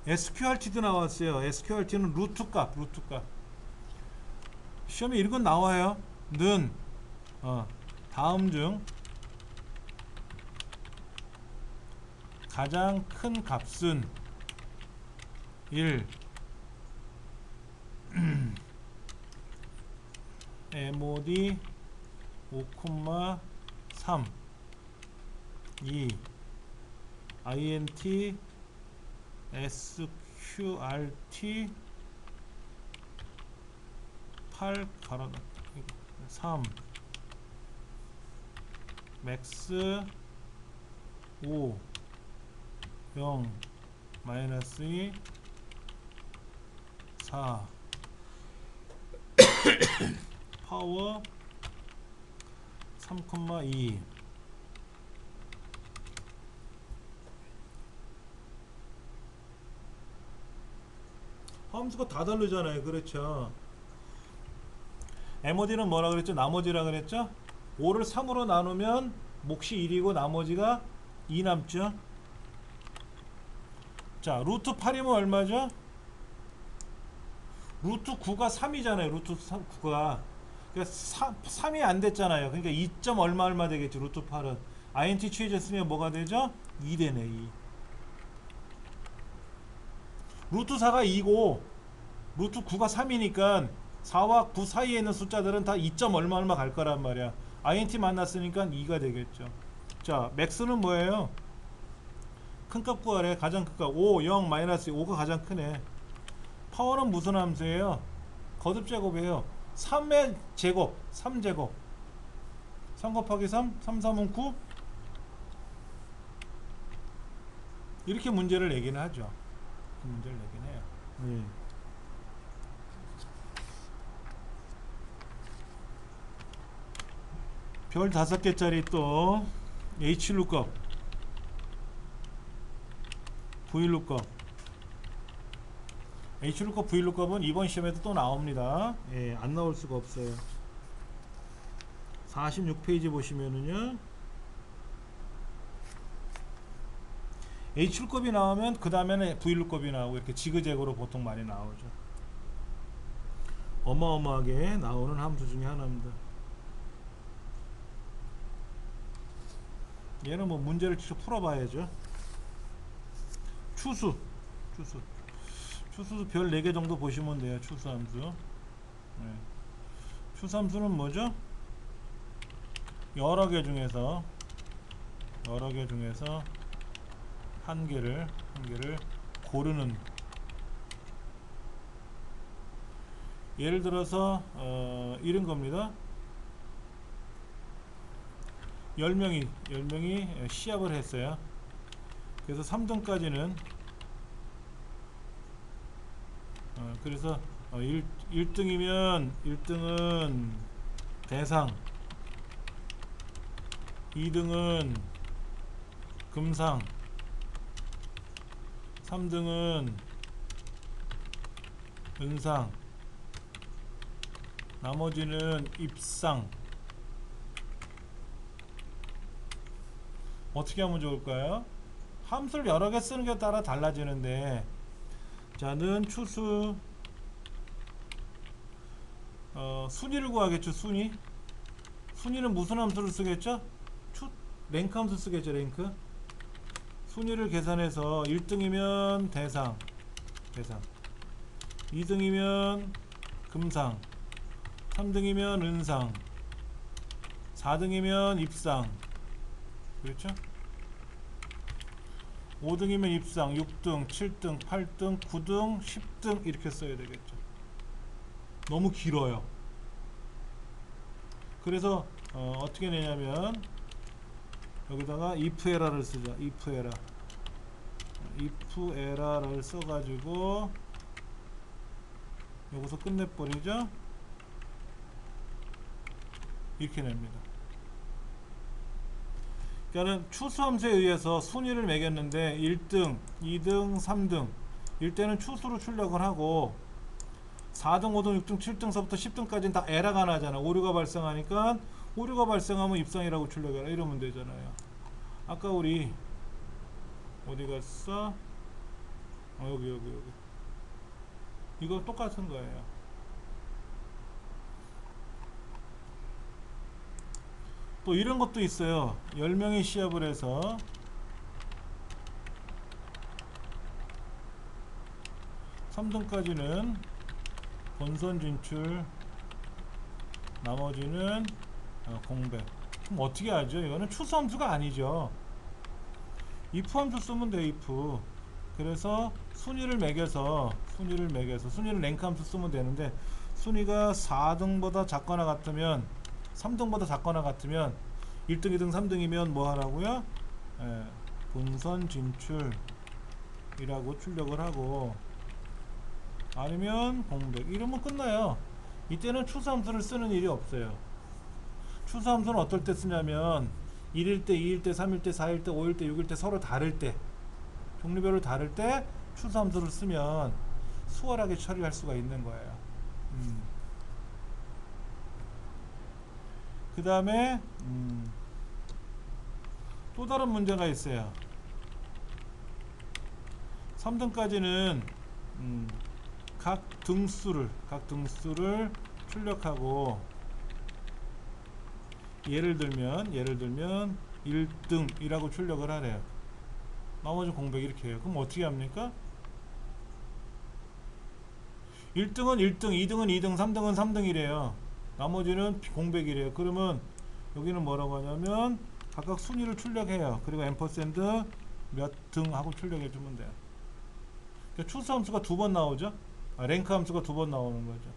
SQRT도 나왔어요. SQRT는 루트값. 시험에 이런 건 나와요. 는 다음 중 가장 큰 값은 1 MOD 5,3 2 INT SQRT 8 가로 3 맥스 5 0 마이너스 2 4 파워 3,2 함수가 다 다르잖아요. 그렇죠. MOD는 뭐라 그랬죠? 나머지라 그랬죠? 5를 3으로 나누면 몫이 1이고 나머지가 2 남죠. 자, 루트 8이면 얼마죠? 루트 9가 3이잖아요. 루트 9가 그러니까 3이 안 됐잖아요. 그러니까 2. 얼마 얼마 되겠죠. 루트 8은 INT 취해졌으면 뭐가 되죠? 2 되네. 2. 루트 4가 2고 루트 9가 3이니까 4와 9 사이에 있는 숫자들은 다 2. 얼마 얼마 갈 거란 말이야. INT 만났으니까 2가 되겠죠. 자, 맥스는 뭐예요? 큰 값 구하래. 가장 큰 값 5, 0, 마이너스 5가 가장 크네. 파워는 무슨 함수예요? 거듭 제곱이에요. 3의 제곱, 3제곱 3 곱하기 3, 3, 3은 9 이렇게 문제를 내긴 하죠. 문제를 내긴 해요. 별 5개짜리 또 H룩업 V룩업 H룩업 V룩업은 이번 시험에도 또 나옵니다. 예, 안 나올 수가 없어요. 46페이지 보시면은요 H룩업이 나오면 그 다음에는 V룩업이 나오고 이렇게 지그재그로 보통 많이 나오죠. 어마어마하게 나오는 함수 중에 하나입니다. 얘는 뭐 문제를 직접 풀어봐야죠. 추수도 별 4개 정도 보시면 돼요. 추수함수. 네. 추수함수는 뭐죠? 여러 개 중에서 한 개를 고르는. 예를 들어서 이런 겁니다. 10명이 시합을 했어요. 그래서 3등까지는 그래서 1등은 대상, 2등은 금상, 3등은 은상, 나머지는 입상. 어떻게 하면 좋을까요? 함수를 여러 개 쓰는 게 따라 달라지는데, 자, 는 추수 순위를 구하겠죠. 순위는 무슨 함수를 쓰겠죠? 랭크 함수 쓰겠죠. 랭크. 순위를 계산해서 1등이면 대상 2등이면 금상, 3등이면 은상, 4등이면 입상. 그렇죠? 5등이면 입상, 6등, 7등, 8등, 9등, 10등 이렇게 써야 되겠죠. 너무 길어요. 그래서 어떻게 내냐면 여기다가 if error를 쓰죠. if error를 써가지고 여기서 끝내버리죠. 이렇게 냅니다. 그러니까 추수함수에 의해서 순위를 매겼는데 1등, 2등, 3등 일 때는 추수로 출력을 하고 4등, 5등, 6등, 7등서부터 10등까지는 다 에러가 나잖아. 오류가 발생하니까 오류가 발생하면 입상이라고 출력해라 이러면 되잖아요. 아까 우리 어디 갔어? 여기 이거 똑같은 거예요. 또 이런 것도 있어요. 10명이 시합을 해서 3등까지는 본선 진출 나머지는 공백. 그럼 어떻게 하죠? 이거는 추수 함수가 아니죠. if 함수 쓰면 돼. if. 그래서 순위를 매겨서 순위를 랭크 함수 쓰면 되는데, 순위가 4등보다 작거나 같으면, 3등보다 작거나 같으면 1등, 2등, 3등이면 뭐 하라고요? 본선 진출이라고 출력을 하고, 아니면 공백 이러면 끝나요. 이때는 추수함수를 쓰는 일이 없어요. 추수함수는 어떨 때 쓰냐면 1일 때, 2일 때, 3일 때, 4일 때, 5일 때, 6일 때 서로 다를 때, 종류별로 다를 때 추수함수를 쓰면 수월하게 처리할 수가 있는 거예요. 그 다음에 또 다른 문제가 있어요. 3등까지는 각 등수를 출력하고, 예를 들면 1등이라고 출력을 하래요. 나머지 공백 이렇게 해요. 그럼 어떻게 합니까? 1등은 1등, 2등은 2등, 3등은 3등이래요. 나머지는 공백이래요. 그러면 여기는 뭐라고 하냐면 각각 순위를 출력해요. 그리고 앰퍼샌드 몇 등 하고 출력해 주면 돼요. 그러니까 추수 함수가 두 번 나오죠. 랭크 함수가 두 번 나오는 거죠.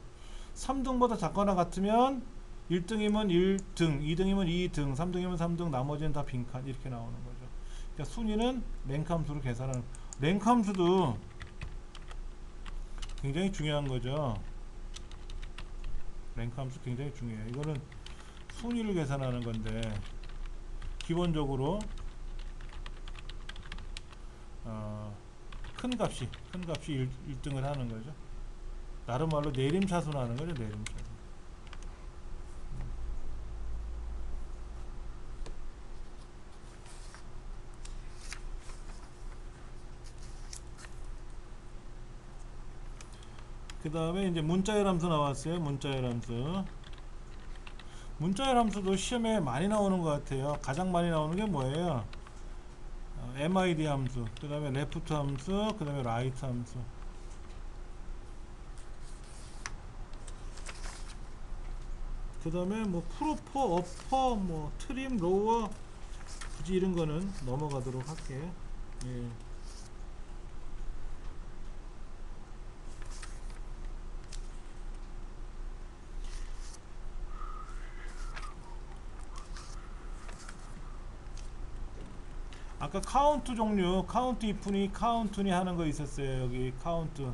3등보다 작거나 같으면 1등이면 1등, 2등이면 2등, 3등이면 3등, 나머지는 다 빈칸 이렇게 나오는 거죠. 그러니까 순위는 랭크 함수로 계산하는. 랭크 함수도 굉장히 중요한 거죠. 랭크 함수 굉장히 중요해요. 이거는 순위를 계산하는 건데, 기본적으로 큰 값이 1등을 하는 거죠. 다른 말로 내림차순하는 거죠. 내림차순. 그 다음에 이제 문자열 함수 나왔어요. 문자열 함수도 시험에 많이 나오는 것 같아요. 가장 많이 나오는 게 뭐예요? MID 함수, 그 다음에 레프트 함수, 그 다음에 라이트 함수. 그 다음에 뭐 프로퍼, 어퍼, 뭐 트림, 로어, 굳이 이런 거는 넘어가도록 할게요. 예. 아까 카운트 종류, 카운트 if니 카운트니 하는 거 있었어요. 여기 카운트,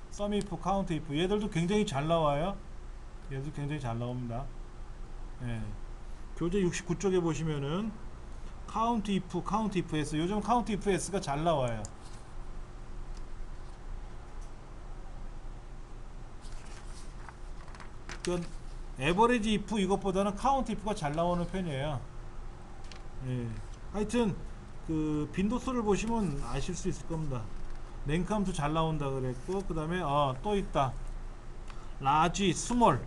sum if, 카운트 if. 얘들도 굉장히 잘 나와요. 얘도 굉장히 잘 나옵니다. 예. 교재 69쪽에 보시면은 카운트 if, 카운트 if s. 요즘 카운트 if s가 잘 나와요. 그 에버리지 if 이것보다는 카운트 if가 잘 나오는 편이에요. 예. 하여튼 그 빈도수를 보시면 아실 수 있을 겁니다. 랭크 함수 잘 나온다 그랬고, 그 다음에 또 있다. 라지, 스몰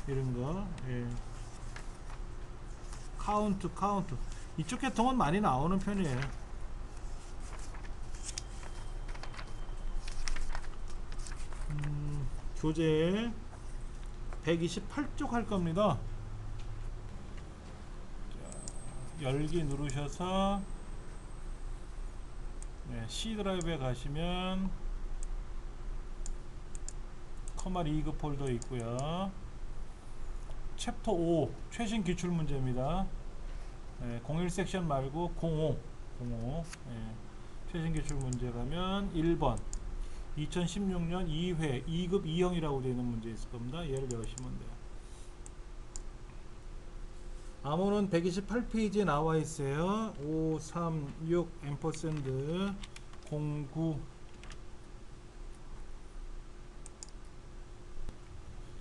이런 거. 예. 카운트 이쪽 계통은 많이 나오는 편이에요. 교재 128쪽 할 겁니다. 열기 누르셔서 C 드라이브에 가시면 커마 2급 폴더 있고요. 챕터 5 최신 기출 문제입니다. 01 섹션 말고 05 최신 기출 문제 가면 1번 2016년 2회 2급 2형이라고 되어 있는 문제 있을 겁니다. 얘를 여시면 돼요. 암호는 128페이지에 나와 있어요. 536 앰퍼샌드 09.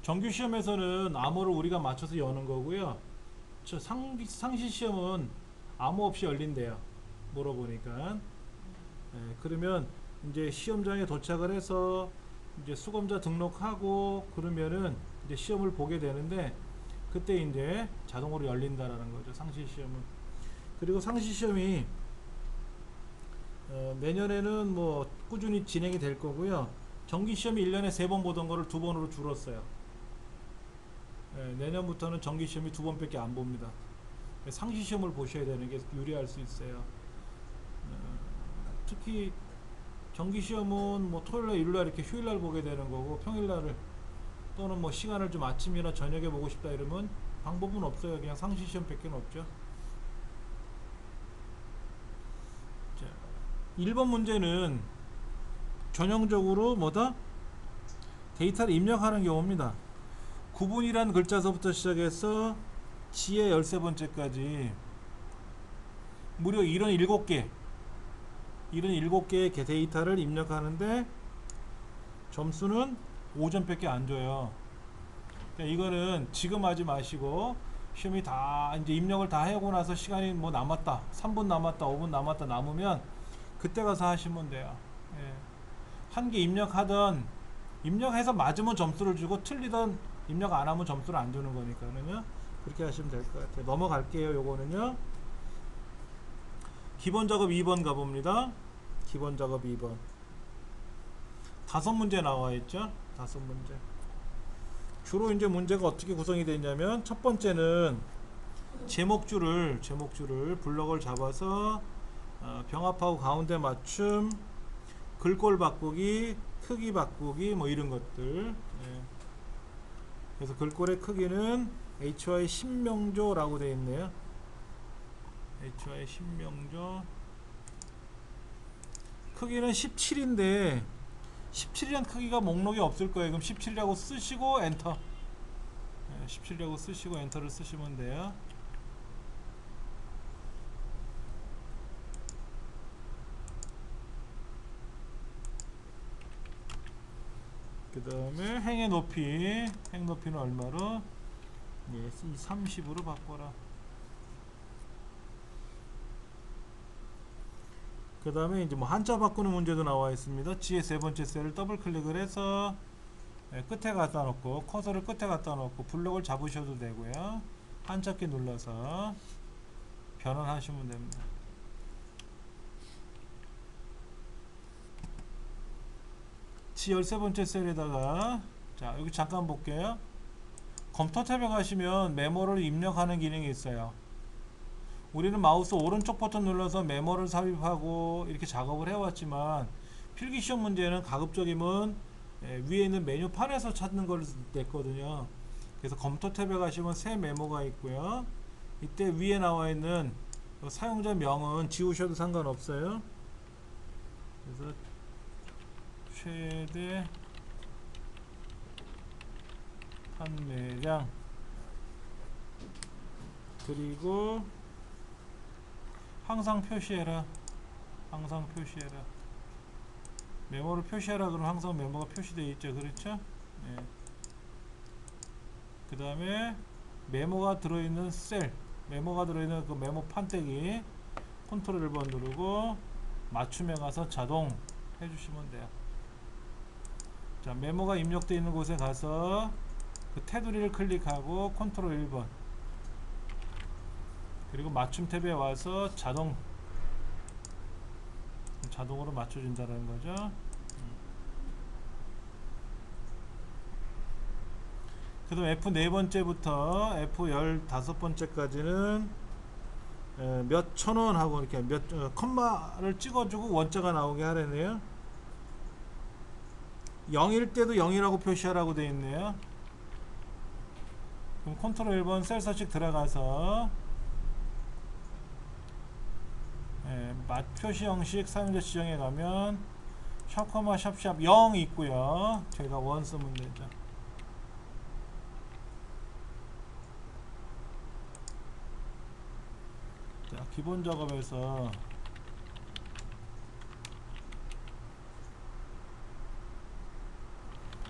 정규 시험에서는 암호를 우리가 맞춰서 여는 거고요. 상시 시험은 암호 없이 열린대요. 물어보니까. 그러면 이제 시험장에 도착을 해서 이제 수검자 등록하고 그러면은 이제 시험을 보게 되는데, 그때 이제 자동으로 열린다라는 거죠. 상시 시험은. 그리고 상시 시험이 내년에는 뭐 꾸준히 진행이 될 거고요. 정기 시험이 1년에 3번 보던 거를 2번으로 줄었어요. 내년부터는 정기시험이 2번밖에 안 봅니다. 상시시험을 보셔야 되는 게 유리할 수 있어요. 특히 정기시험은 뭐 토요일날 일요일날 이렇게 휴일날 보게 되는 거고, 평일날을 또는 뭐 시간을 좀 아침이나 저녁에 보고 싶다 이러면 방법은 없어요. 그냥 상시시험밖에 없죠. 자, 1번 문제는 전형적으로 뭐다? 데이터를 입력하는 경우입니다. 구분이란 글자서부터 시작해서 지의 13번째까지 무려 77개의 데이터를 입력하는데 점수는 5점밖에 안 줘요. 그러니까 이거는 지금 하지 마시고 시험이 다 이제 입력을 다 하고 나서 시간이 뭐 남았다, 3분 남았다, 5분 남았다 남으면 그때 가서 하시면 돼요. 예. 한 개 입력해서 맞으면 점수를 주고 틀리던 입력 안 하면 점수를 안 주는 거니까는요. 그렇게 하시면 될 것 같아요. 넘어갈게요. 요거는요. 기본 작업 2번 가봅니다. 기본 작업 2번. 5문제 나와 있죠? 5문제. 주로 이제 문제가 어떻게 구성이 되냐면, 첫 번째는 제목줄을 블럭을 잡아서 병합하고 가운데 맞춤, 글꼴 바꾸기, 크기 바꾸기, 뭐 이런 것들. 예. 그래서 글꼴의 크기는 HY 신명조라고 되어 있네요. HY 신명조. 크기는 17인데 17이란 크기가 목록에 없을 거예요. 그럼 17이라고 쓰시고 엔터. 17이라고 쓰시고 엔터를 쓰시면 돼요. 그 다음에 행의 높이, 행 높이는 얼마로? 이 30으로 바꿔라. 그 다음에 이제 뭐 한자 바꾸는 문제도 나와 있습니다. 지의 3번째 셀을 더블 클릭을 해서 끝에 갖다 놓고, 커서를 끝에 갖다 놓고 블록을 잡으셔도 되고요. 한자키 눌러서 변환하시면 됩니다. 지 13번째 셀에다가, 자 여기 잠깐 볼게요. 검토 탭에 가시면 메모를 입력하는 기능이 있어요. 우리는 마우스 오른쪽 버튼 눌러서 메모를 삽입하고 이렇게 작업을 해왔지만, 필기시험 문제는 가급적이면 위에 있는 메뉴판에서 찾는 걸 냈거든요. 그래서 검토 탭에 가시면 새 메모가 있고요. 이때 위에 나와 있는 사용자 명은 지우셔도 상관없어요. 그래서 최대 판매량, 그리고 항상 표시해라. 메모를 표시하라 그러면 항상 메모가 표시되어 있죠. 그렇죠? 네. 그 다음에 메모가 들어있는 셀, 메모가 들어있는 그 메모 판때기 컨트롤 1번 누르고 맞춤에 가서 자동 해주시면 돼요. 자, 메모가 입력되어 있는 곳에 가서 그 테두리를 클릭하고 컨트롤 1번, 그리고 맞춤 탭에 와서 자동으로 맞춰준다는 거죠. 그 다음 F 4번째부터 F 15번째까지는 몇 천원 하고 이렇게 컴마를 찍어주고 원자가 나오게 하려네요. 0일 때도 0이라고 표시하라고 되어 있네요. 그럼 컨트롤 1번 셀 서식 들어가서 표시 형식 사용자 지정에 가면 샵, 샵 0 있고요. 저희가 1 쓰면 되죠. 자, 기본 작업에서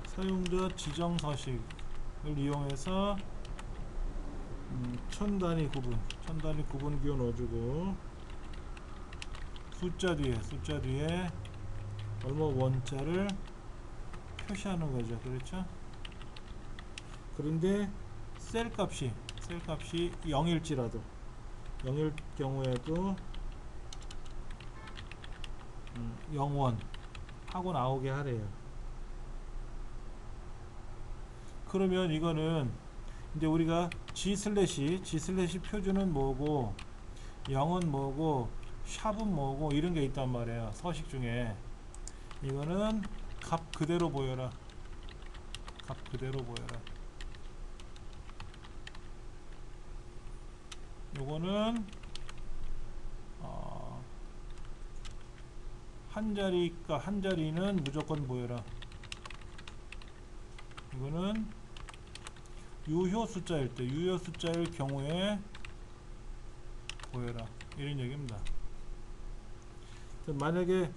사용자 지정 서식을 이용해서 천 단위 구분 기호 넣어주고, 숫자 뒤에 얼마 원자를 표시하는 거죠. 그렇죠? 그런데 셀 값이 0일지라도 0일 경우에도 0원 하고 나오게 하래요. 그러면 이거는 이제 우리가 G 슬래시 표준은 뭐고 0은 뭐고 샵은 뭐고 이런 게 있단 말이에요. 서식 중에 이거는 값 그대로 보여라. 값 그대로 보여라. 요거는 한자리가 한자리는 무조건 보여라. 이거는 유효 숫자일 때 유효 숫자일 경우에 보여라. 이런 얘기입니다. 만약에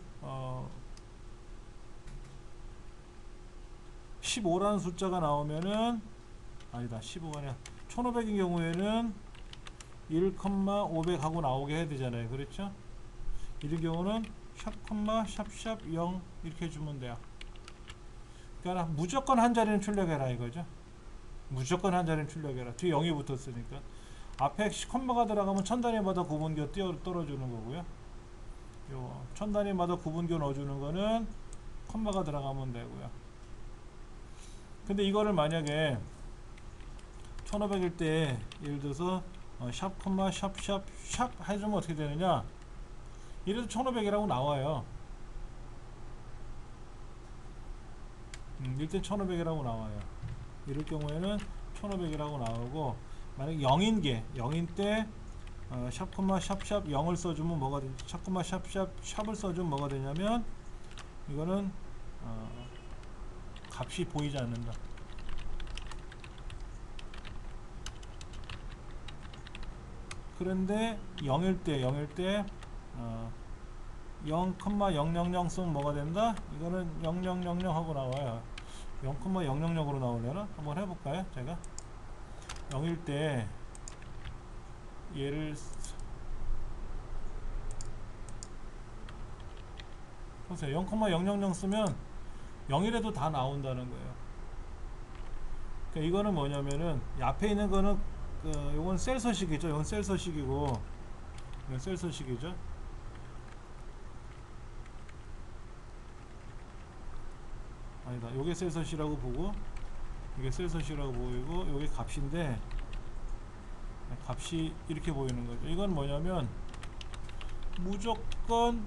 15라는 숫자가 나오면은 아니다 15가 아니라 1500인 경우에는 1,500 하고 나오게 해야 되잖아요. 그렇죠? 이런 경우는 샵, 0 이렇게 해주면 돼요. 그러니까 무조건 한 자리는 출력해라 이거죠. 무조건 한 자리는 출력해라. 뒤에 0이 붙었으니까 앞에 콤마가 들어가면 천 단위마다 구분교 떨어주는 거고요. 요 천 단위마다 구분교 넣어주는 거는 콤마가 들어가면 되고요. 근데 이거를 만약에 1500일 때 예를 들어서 샵, 샵 해주면 어떻게 되느냐, 이래도 1500이라고 나와요. 일단 1500이라고 나와요. 이럴 경우에는 1500이라고 나오고, 만약에 0인 때 샵, 0을 써주면 뭐가 되냐, 샵을 써주면 뭐가 되냐면 이거는 값이 보이지 않는다. 그런데 0일 때 0,000 쓰면 뭐가 된다? 이거는 0000 하고 나와요. 0,000으로 나오려나? 한번 해볼까요? 제가 0일 때 얘를 보세요. 0,000 쓰면 0이라도 다 나온다는 거예요. 그러니까 이거는 뭐냐면은 앞에 있는 거는 요건 셀 서식이죠. 이건 셀 서식이고, 이건 셀 서식이죠. 아니다. 요게 셀 서식이라고 보고, 이게 셀 서식이라고 보이고, 요게 값인데, 값이 이렇게 보이는 거죠. 이건 뭐냐면 무조건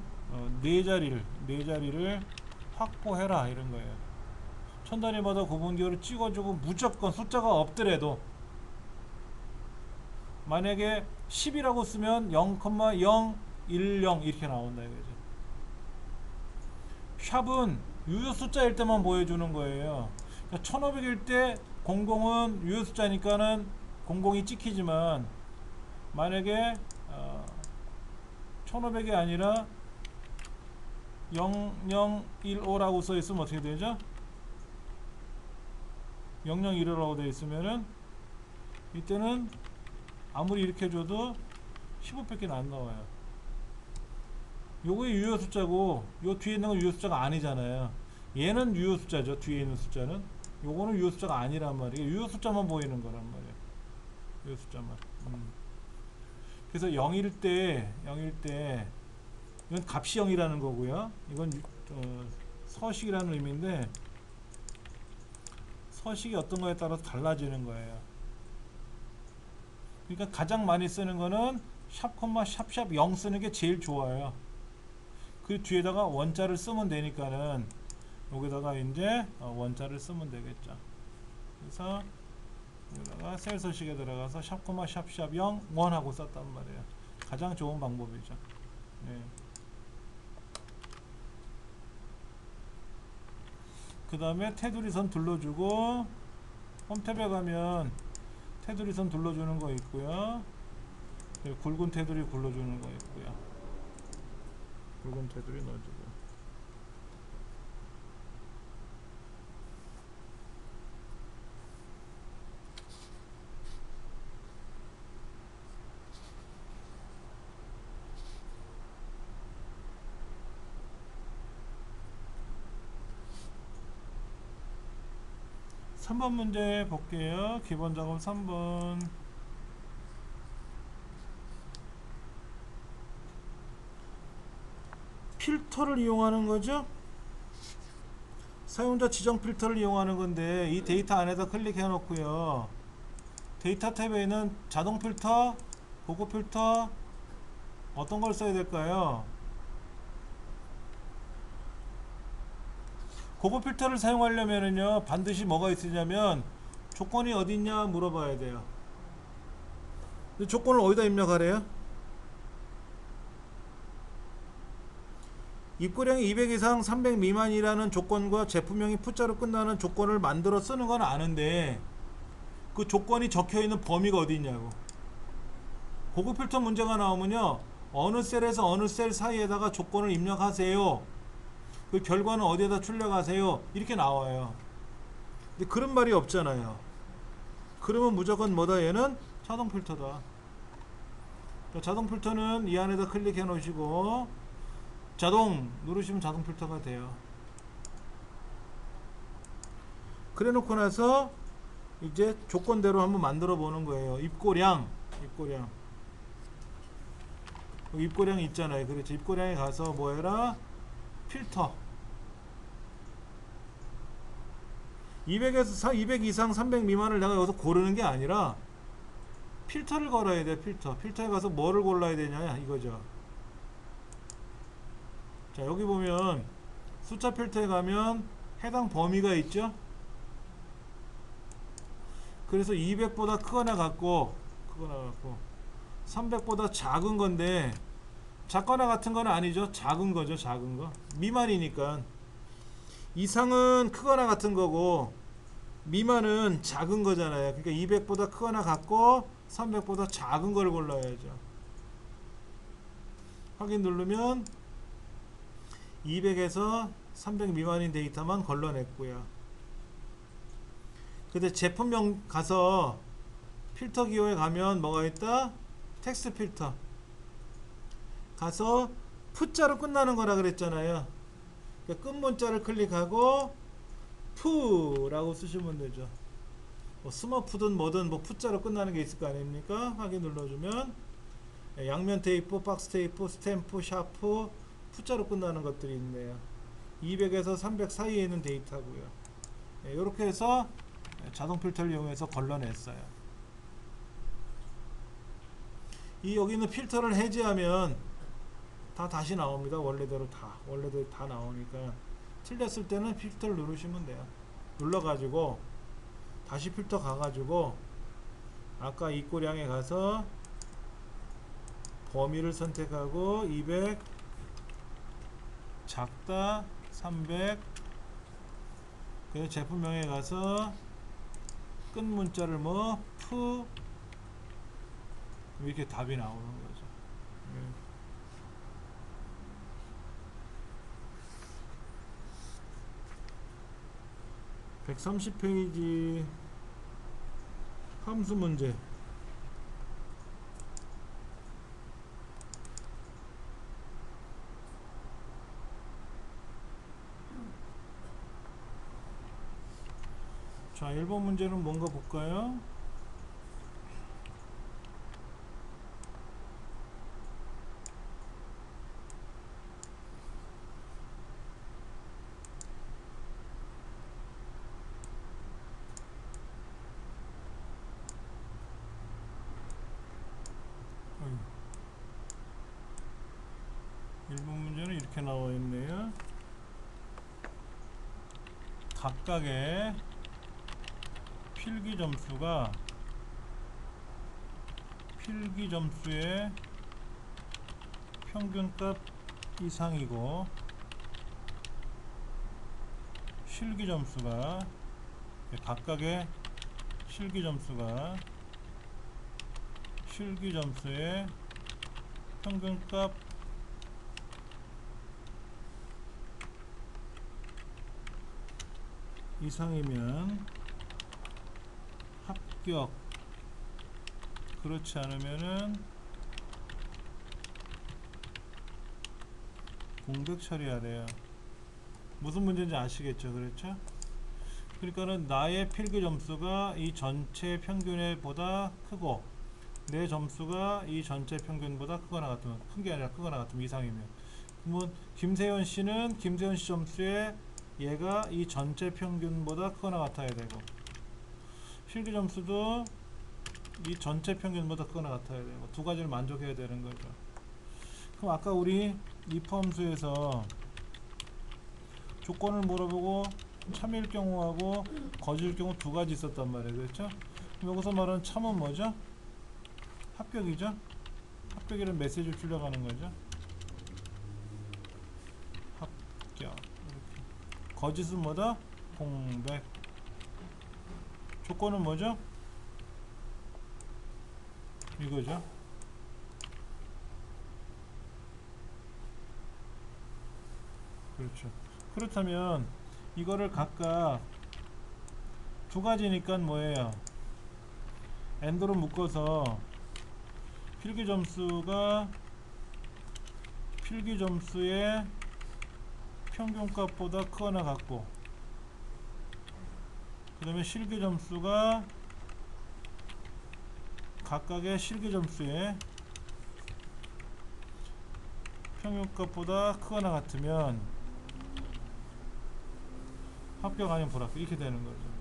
네 자리를 확보해라 이런 거예요. 천 단위마다 구분기호를 찍어주고, 무조건 숫자가 없더라도 만약에 10이라고 쓰면 0,010 이렇게 나온다 이거죠. 샵은 유효 숫자일 때만 보여주는 거예요. 그러니까 1500일 때 00은 유효 숫자니까는 00이 찍히지만, 만약에 1500이 아니라 0015라고 써 있으면 어떻게 되죠? 0015라고 되어 있으면은 이때는 아무리 이렇게 줘도 15밖에 안 나와요. 요게 유효 숫자고, 요 뒤에 있는 건 유효 숫자가 아니잖아요. 얘는 유효 숫자죠. 뒤에 있는 숫자는. 요거는 유효 숫자가 아니란 말이에요. 유효 숫자만 보이는 거란 말이에요. 유효 숫자만. 그래서 0일 때 이건 값이 0이라는 거고요. 이건 서식이라는 의미인데, 서식이 어떤 거에 따라서 달라지는 거예요. 그러니까 가장 많이 쓰는 거는 샵, 0 쓰는 게 제일 좋아요. 그 뒤에다가 원자를 쓰면 되니까는 여기다가 이제 원자를 쓰면 되겠죠. 그래서 여기다가 셀 서식에 들어가서 샵, 0 1 하고 썼단 말이에요. 가장 좋은 방법이죠. 네. 그 다음에 테두리 선 둘러주고, 홈탭에 가면 테두리 선 둘러주는 거 있고요. 굵은 테두리 굴러주는 거 있고요. 굵은 테두리 넣어주고. 3번 문제 볼게요. 기본 작업 3번. 필터를 이용하는 거죠. 사용자 지정 필터를 이용하는 건데, 이 데이터 안에다 클릭해 놓고요. 데이터 탭에 있는 자동 필터, 고급 필터 어떤 걸 써야 될까요? 고급 필터를 사용하려면은요 반드시 뭐가 있으냐면 조건이 어디 있냐 물어봐야 돼요. 근데 조건을 어디다 입력하래요? 입고량이 200 이상 300 미만이라는 조건과 제품명이 푸자로 끝나는 조건을 만들어 쓰는 건 아는데 그 조건이 적혀있는 범위가 어디 있냐고. 고급 필터 문제가 나오면요 어느 셀에서 어느 셀 사이에다가 조건을 입력하세요, 그 결과는 어디에다 출력하세요, 이렇게 나와요. 근데 그런 말이 없잖아요. 그러면 무조건 뭐다, 얘는 자동 필터다. 자동 필터는 이 안에다 클릭해 놓으시고 자동 누르시면 자동 필터가 돼요. 그래 놓고 나서 이제 조건대로 한번 만들어 보는 거예요. 입고량 있잖아요. 그렇죠. 입고량에 가서 뭐 해라? 필터 200 이상 300 미만을 내가 여기서 고르는 게 아니라 필터를 걸어야 돼. 필터에 가서 뭐를 골라야 되냐 이거죠. 자, 여기 보면 숫자 필터에 가면 해당 범위가 있죠. 그래서 200보다 크거나 같고 300보다 작은 건데, 작거나 같은 건 아니죠. 작은 거죠. 작은 거. 미만이니까. 이상은 크거나 같은 거고 미만은 작은 거잖아요. 그러니까 200보다 크거나 같고 300보다 작은 걸 골라야죠. 확인 누르면 200에서 300 미만인 데이터만 걸러냈고요. 근데 제품명 가서 필터 기호에 가면 뭐가 있다? 텍스트 필터 가서 푸자로 끝나는 거라 그랬잖아요. 그러니까 끝문자를 클릭하고 푸라고 쓰시면 되죠. 뭐 스머프든 뭐든 뭐 푸자로 끝나는 게 있을 거 아닙니까? 확인 눌러주면 양면 테이프, 박스 테이프, 스탬프, 샤프, 푸자로 끝나는 것들이 있네요. 200에서 300 사이에 있는 데이터고요. 이렇게 해서 자동 필터를 이용해서 걸러냈어요. 이 여기 있는 필터를 해제하면 다시 나옵니다. 원래대로 다 나오니까 틀렸을 때는 필터를 누르시면 돼요. 눌러가지고 다시 필터 가가지고 아까 입고량에 가서 범위를 선택하고 200 작다 300 그래서 제품명에 가서 끝 문자를 뭐 푸 이렇게 답이 나오는 거죠. 130페이지 함수 문제. 자, 1번 문제는 뭔가 볼까요? 문제는 이렇게 나와 있네요. 각각의 필기 점수가 필기 점수의 평균값 이상이고 실기 점수가 각각의 실기 점수가 실기 점수의 평균값 이상이면 합격, 그렇지 않으면은 공백 처리하래요. 무슨 문제인지 아시겠죠? 그렇죠? 그러니까는 나의 필기 점수가 이 전체 평균에 보다 크고 내 점수가 이 전체 평균보다 크거나 같으면, 큰 게 아니라 크거나 같으면 이상이면, 그러면 김세현 씨는 김세현 씨 점수에 얘가 이 전체 평균보다 크거나 같아야 되고, 실기 점수도 이 전체 평균보다 크거나 같아야 되고 두 가지를 만족해야 되는 거죠. 그럼 아까 우리 if 함수에서 조건을 물어보고 참일 경우하고 거짓일 경우 두 가지 있었단 말이에요. 그렇죠? 그럼 여기서 말하는 참은 뭐죠? 합격이죠? 합격이라는 메시지를 출력하는 거죠. 합격. 이렇게. 거짓은 뭐다? 공백. 조건은 뭐죠? 이거죠. 그렇죠. 그렇다면 이거를 각각 두 가지니까 뭐예요? 엔드로 묶어서 필기 점수가 필기 점수의 평균값보다 크거나 같고, 그 다음에 실기 점수가 각각의 실기 점수의 평균값보다 크거나 같으면 합격 아니면 불합격 이렇게 되는 거죠.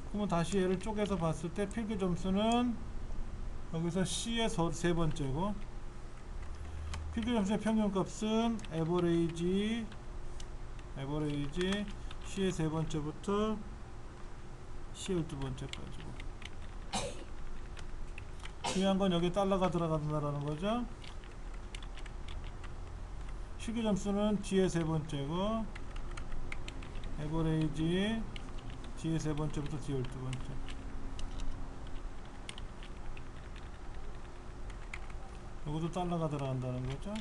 그러면 다시 얘를 쪼개서 봤을 때 필기 점수는 여기서 C의 세 번째고, 필기 점수의 평균값은 에버레이지 C의 세 번째부터 C의 두 번째까지고, 중요한 건 여기 달러가 들어간다라는 거죠. 실기 점수는 D의 세 번째고, 에버레이지 D의 세 번째부터 D의 두 번째. 이것도 달러가 들어간다는 거죠.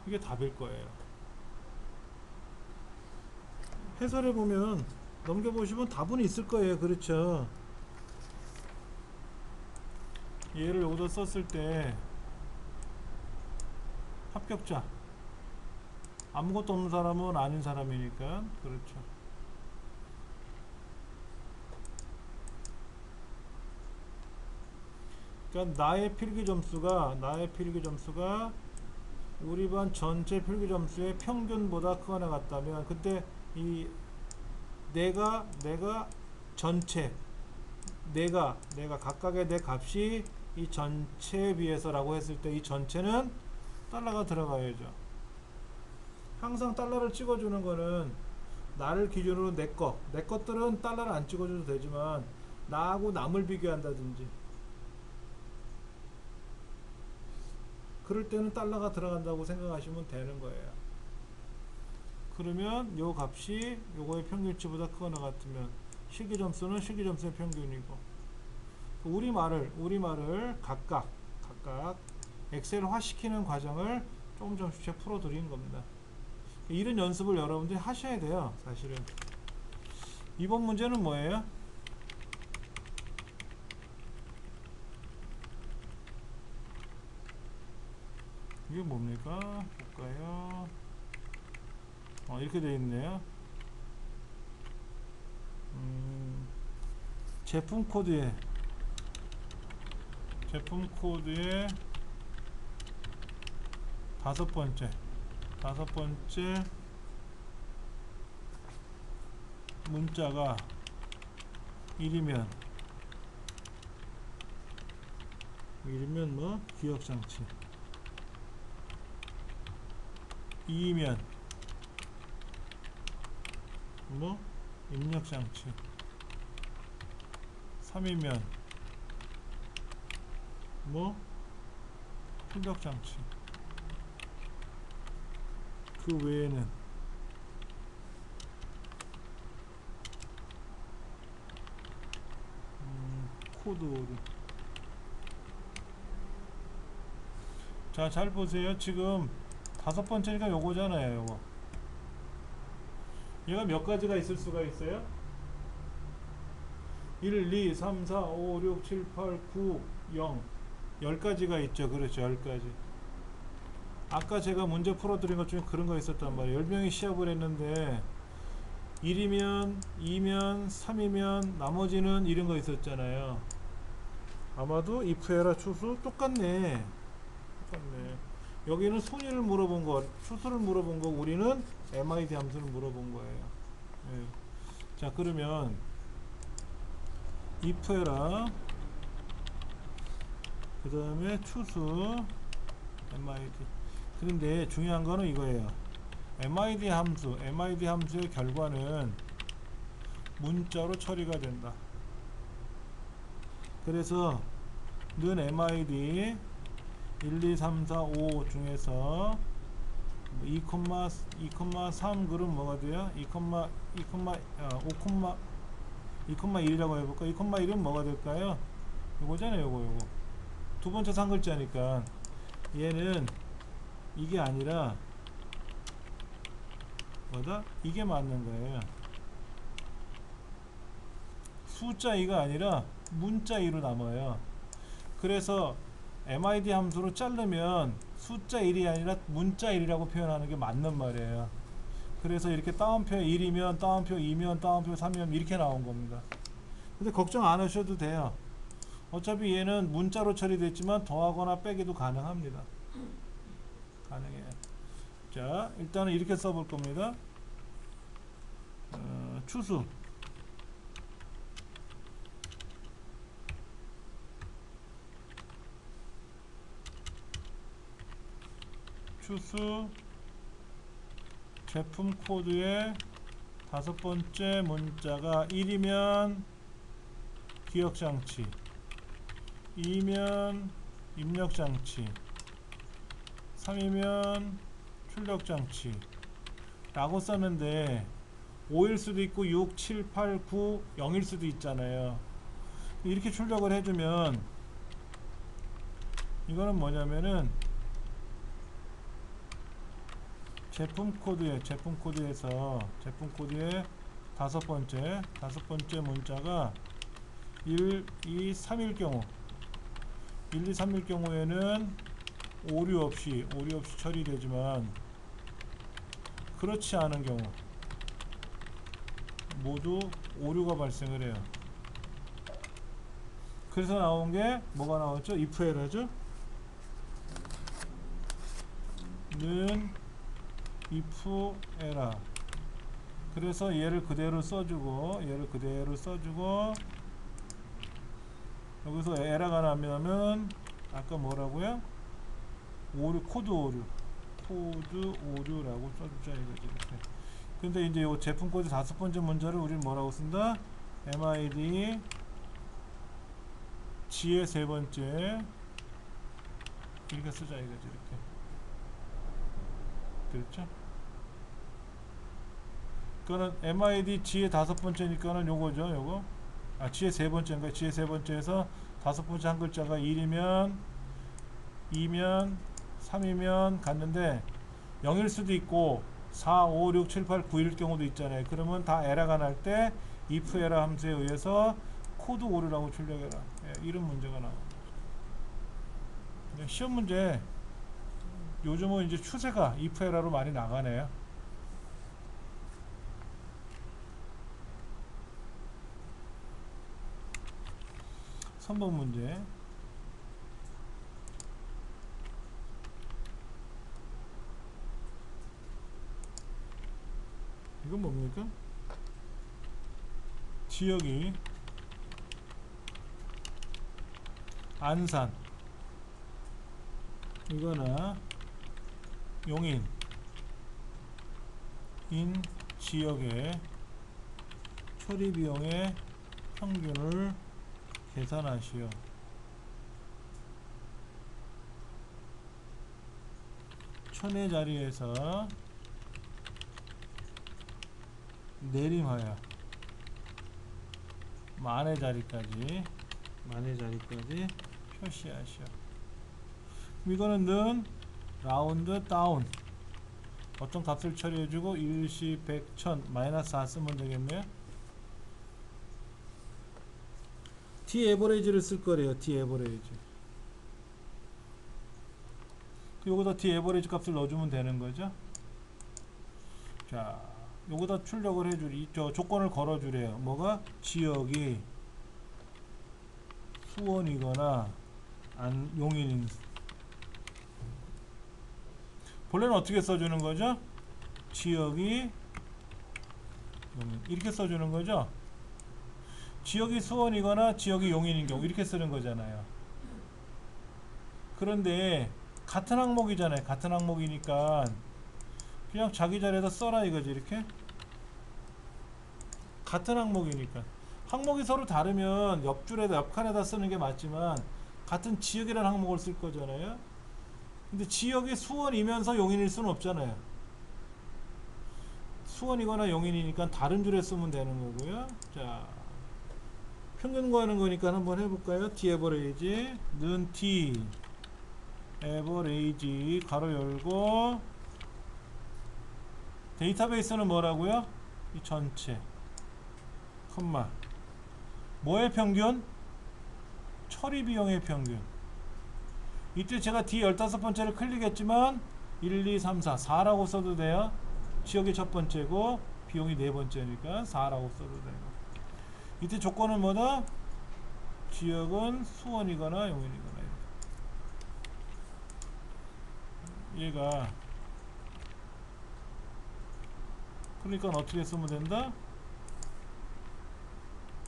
이게 답일 거예요. 해설해 보면 넘겨보시면 답은 있을 거예요. 그렇죠. 얘를 여기다 썼을 때 합격자 아무것도 없는 사람은 아닌 사람이니까. 그렇죠. 그러니까 나의 필기 점수가 우리 반 전체 필기 점수의 평균보다 크거나 같다면, 그때 이 내가 전체 내가 각각의 내 값이 이 전체에 비해서라고 했을 때 이 전체는 달러가 들어가야죠. 항상 달러를 찍어주는 거는 나를 기준으로 내 것들은 달러를 안 찍어줘도 되지만 나하고 남을 비교한다든지 그럴 때는 달러가 들어간다고 생각하시면 되는 거예요. 그러면 요 값이 요거의 평균치보다 크거나 같으면 실기 점수는 실기 점수의 평균이고, 우리말을 각각 엑셀화 시키는 과정을 조금씩 풀어 드리는 겁니다. 이런 연습을 여러분들이 하셔야 돼요. 사실은 이번 문제는 뭐예요? 이게 뭡니까? 볼까요? 이렇게 되어 있네요. 제품 코드에 다섯 번째 문자가 1이면 뭐 기억장치, 2이면 뭐 입력장치, 3이면 뭐 출력장치, 그 외에는 코드 오류. 자, 잘 보세요. 지금 다섯 번째니까 요거잖아요. 요거 얘가 몇 가지가 있을 수가 있어요? 1, 2, 3, 4, 5, 6, 7, 8, 9, 0 10가지가 있죠. 그렇죠. 10가지. 아까 제가 문제 풀어드린 것 중에 그런 거 있었단 말이에요. 10명이 시합을 했는데 1이면 2면 3이면 나머지는 이런 거 있었잖아요. 아마도 if에라 추수 똑같네. 여기는 순위를 물어본 거, 추수를 물어본 거, 우리는 MID 함수를 물어본 거예요. 네. 자, 그러면 if 해라. 그 다음에 추수 mid. 그런데 중요한 거는 이거예요. mid 함수의 결과는 문자로 처리가 된다. 그래서 는 mid 1, 2, 3, 4, 5 중에서 2,3 그럼 뭐가 돼요? 2,1이라고 해볼까? 2,1은 뭐가 될까요? 요거잖아요. 요거 두 번째 산 글자니까 얘는 이게 아니라 뭐다? 이게 맞는 거예요. 숫자 2가 아니라 문자 2로 남아요. 그래서 MID 함수로 자르면 숫자 1이 아니라 문자 1이라고 표현하는 게 맞는 말이에요. 그래서 이렇게 따옴표 1이면 따옴표 2면 따옴표 3이면 이렇게 나온 겁니다. 근데 걱정 안 하셔도 돼요. 어차피 얘는 문자로 처리됐지만 더하거나 빼기도 가능합니다. 가능해요. 자, 일단은 이렇게 써볼 겁니다. 추수 제품 코드의 다섯 번째 문자가 1이면 기억장치, 2면 입력장치, 3이면 출력장치 라고 썼는데 5일 수도 있고 6, 7, 8, 9, 0일 수도 있잖아요. 이렇게 출력을 해주면 이거는 뭐냐면은 제품 코드에서 제품 코드의 다섯 번째 문자가 1, 2, 3일 경우 1, 2, 3일 경우에는 오류 없이 처리되지만 그렇지 않은 경우 모두 오류가 발생을 해요. 그래서 나온 게 뭐가 나왔죠? if 에러죠? 는 if 에러. 그래서 얘를 그대로 써주고 여기서 에러가 나면 아까 뭐라고요? 코드 오류라고 써주자 이거지. 이렇게. 근데 이제 요 제품 코드 다섯 번째 문자를 우리는 뭐라고 쓴다? MID G의 세 번째 이렇게 쓰자 이거지. 이렇게. 그렇죠? 그거는 MID G의 다섯 번째니까는 요거죠. 요거. G의 세 번째인가? G의 세 번째에서 다섯 번째 한 글자가 1이면 2면 3이면 갔는데 0일 수도 있고 4, 5, 6, 7, 8, 9일 경우도 있잖아요. 그러면 다 에러가 날 때 if 에러 함수에 의해서 코드 오류라고 출력해라. 이런 문제가 나옵니다. 시험 문제 요즘은 이제 추세가 if 에러로 많이 나가네요. 3번 문제. 이건 뭡니까? 지역이 안산 이거나 용인 지역의 처리 비용의 평균을 계산하시오. 천의 자리에서 내림하여 만의 자리까지 표시하시오. 이거는 는 라운드 다운 어떤 값을 처리해주고 일시 100, 1000, 마이너스 4 쓰면 되겠네요. t 에버리지를 쓸 거래요. t 에버리지. 요거다 t 에버리지 값을 넣어주면 되는 거죠. 자, 요거다 출력을 해주리. 저 조건을 걸어주래요. 뭐가? 지역이 수원이거나 용인. 본래는 어떻게 써주는 거죠? 지역이 용인. 이렇게 써주는 거죠. 지역이 수원이거나 지역이 용인인 경우 이렇게 쓰는 거잖아요. 그런데 같은 항목이잖아요. 같은 항목이니까 그냥 자기 자리에다 써라 이거지. 이렇게 같은 항목이니까 항목이 서로 다르면 옆줄에다 옆칸에다 쓰는 게 맞지만 같은 지역이라는 항목을 쓸 거잖아요. 근데 지역이 수원이면서 용인일 수는 없잖아요. 수원이거나 용인이니까 다른 줄에 쓰면 되는 거고요. 자, 평균 구하는 거니까 한번 해볼까요? D 에버레이지 는 D 에버레이지 가로 열고 데이터베이스는 뭐라고요? 이 전체 컴마 뭐의 평균? 처리 비용의 평균. 이때 제가 D 15번째를 클릭했지만 1, 2, 3, 4 4라고 써도 돼요. 지역이 첫 번째고 비용이 네 번째니까 4라고 써도 되고. 이때 조건은 뭐다? 지역은 수원이거나 용인이거나. 얘가 그러니까 어떻게 쓰면 된다?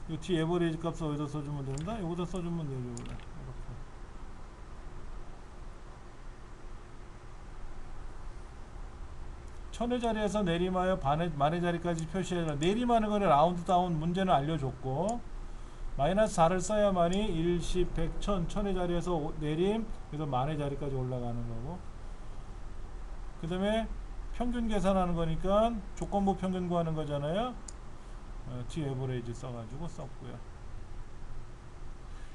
이 D 에버리지 값을 어디다 써주면 된다? 여기다 써주면 되죠. 이렇게. 천의 자리에서 내림하여 만의 자리까지 표시해라. 내림하는 거는 라운드 다운 문제는 알려줬고 마이너스 4를 써야만이 1, 10, 100, 1000 천의 자리에서 내림 그래서 만의 자리까지 올라가는 거고 그 다음에 평균 계산하는 거니까 조건부 평균 구하는 거잖아요. D 에버리지 써가지고 썼고요.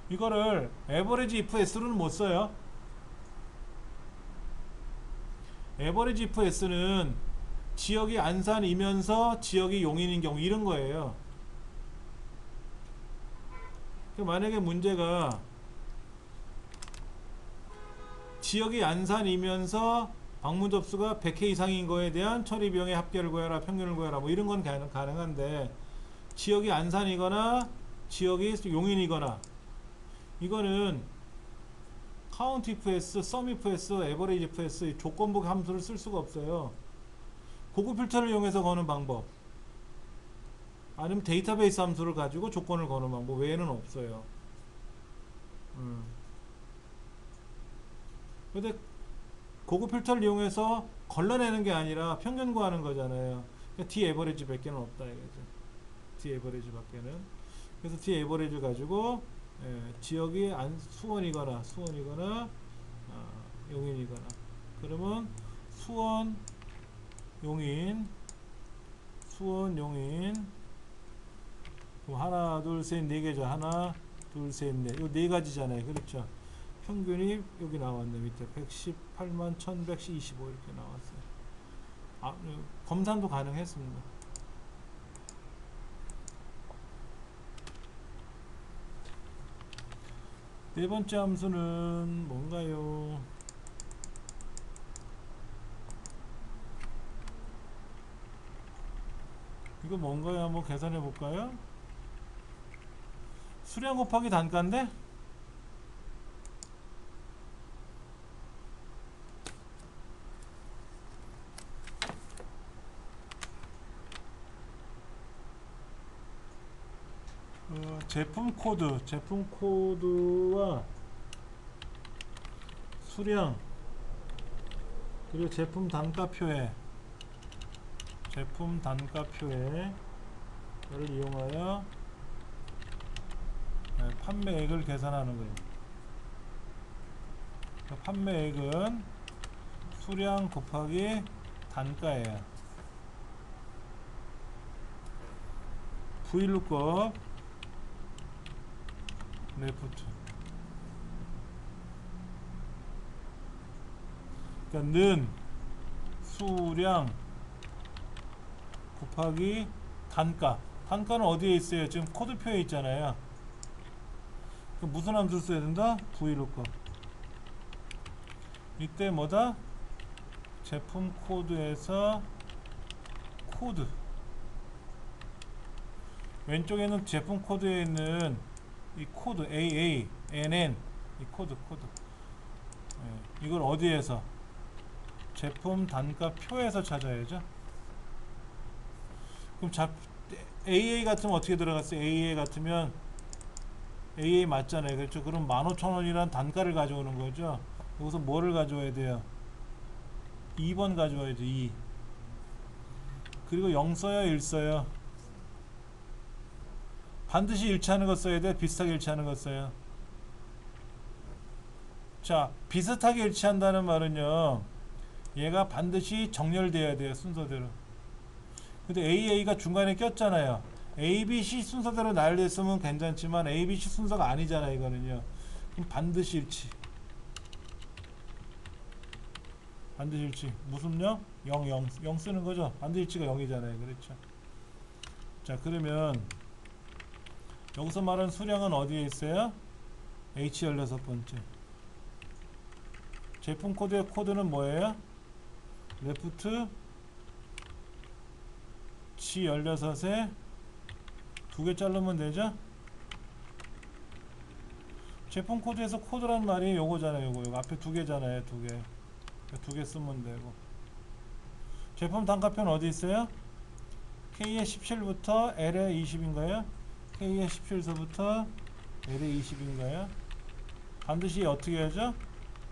이거를 에버리지 if s로는 못 써요. 에버리지 if s는 지역이 안산이면서 지역이 용인인 경우 이런 거예요. 만약에 문제가 지역이 안산이면서 방문 접수가 100회 이상인 거에 대한 처리 비용의 합계를 구해라, 평균을 구해라, 뭐 이런 건 가능한데 지역이 안산이거나 지역이 용인이거나 이거는 count if s, sum if s, average if s 조건부 함수를 쓸 수가 없어요. 고급 필터를 이용해서 거는 방법 아니면 데이터베이스 함수를 가지고 조건을 거는 방법 외에는 없어요. 근데 고급 필터를 이용해서 걸러내는 게 아니라 평균 구하는 거잖아요. 그러니까 D 에버리지 밖에는 없다 이거죠. D 에버리지 밖에는. 그래서 D 에버리지 가지고 지역이 수원이거나 용인이거나 그러면 수원 용인 그럼 하나 둘 셋 네 개죠. 하나 둘 셋 넷 요 네 가지잖아요. 그렇죠. 평균이 여기 나왔네. 밑에 118만 1125 이렇게 나왔어요. 검산도 가능했습니다. 네 번째 함수는 뭔가요? 이거 뭔가요? 한번 계산해 볼까요? 수량 곱하기 단가인데? 제품 코드와 수량 그리고 제품 단가표에 를 이용하여 판매액을 계산하는 거예요. 판매액은 수량 곱하기 단가예요. VLOOKUP 레프트 그러니까 는 수량 곱하기 단가는 어디에 있어요? 지금 코드표에 있잖아요. 그럼 무슨 함수를 써야 된다? VLOOKUP 이때 뭐다? 제품 코드에서 코드 왼쪽에는 제품 코드에 있는 이 코드 AA, NN 이 코드 이걸 어디에서? 제품 단가표에서 찾아야죠. 그럼 AA 같으면 어떻게 들어갔어요? AA 같으면 AA 맞잖아요. 그렇죠? 그럼 15,000원이란 단가를 가져오는 거죠. 여기서 뭐를 가져와야 돼요? 2번 가져와야죠. 2. 그리고 0 써요? 1 써요? 반드시 일치하는 거 써야 돼? 비슷하게 일치하는 거 써요? 자, 비슷하게 일치한다는 말은요, 얘가 반드시 정렬돼야 돼요. 순서대로. 근데 AA가 중간에 꼈잖아요. ABC 순서대로 나열됐으면 괜찮지만 ABC 순서가 아니잖아요. 이거는요. 그럼 반드시 일치. 반드시 일치. 무슨 0? 0, 0. 0 쓰는 거죠. 반드시 일치가 0이잖아요. 그렇죠. 자, 그러면 여기서 말하는 수량은 어디에 있어요? H16번째. 제품 코드의 코드는 뭐예요? 레프트 G16에 두 개 자르면 되죠? 제품 코드에서 코드란 말이 요거잖아요. 요거 앞에 두 개잖아요. 두 개 쓰면 되고. 제품 단가표는 어디 있어요? K에 17부터 L에 20인가요? K에 17서부터 L에 20인가요? 반드시 어떻게 해야죠?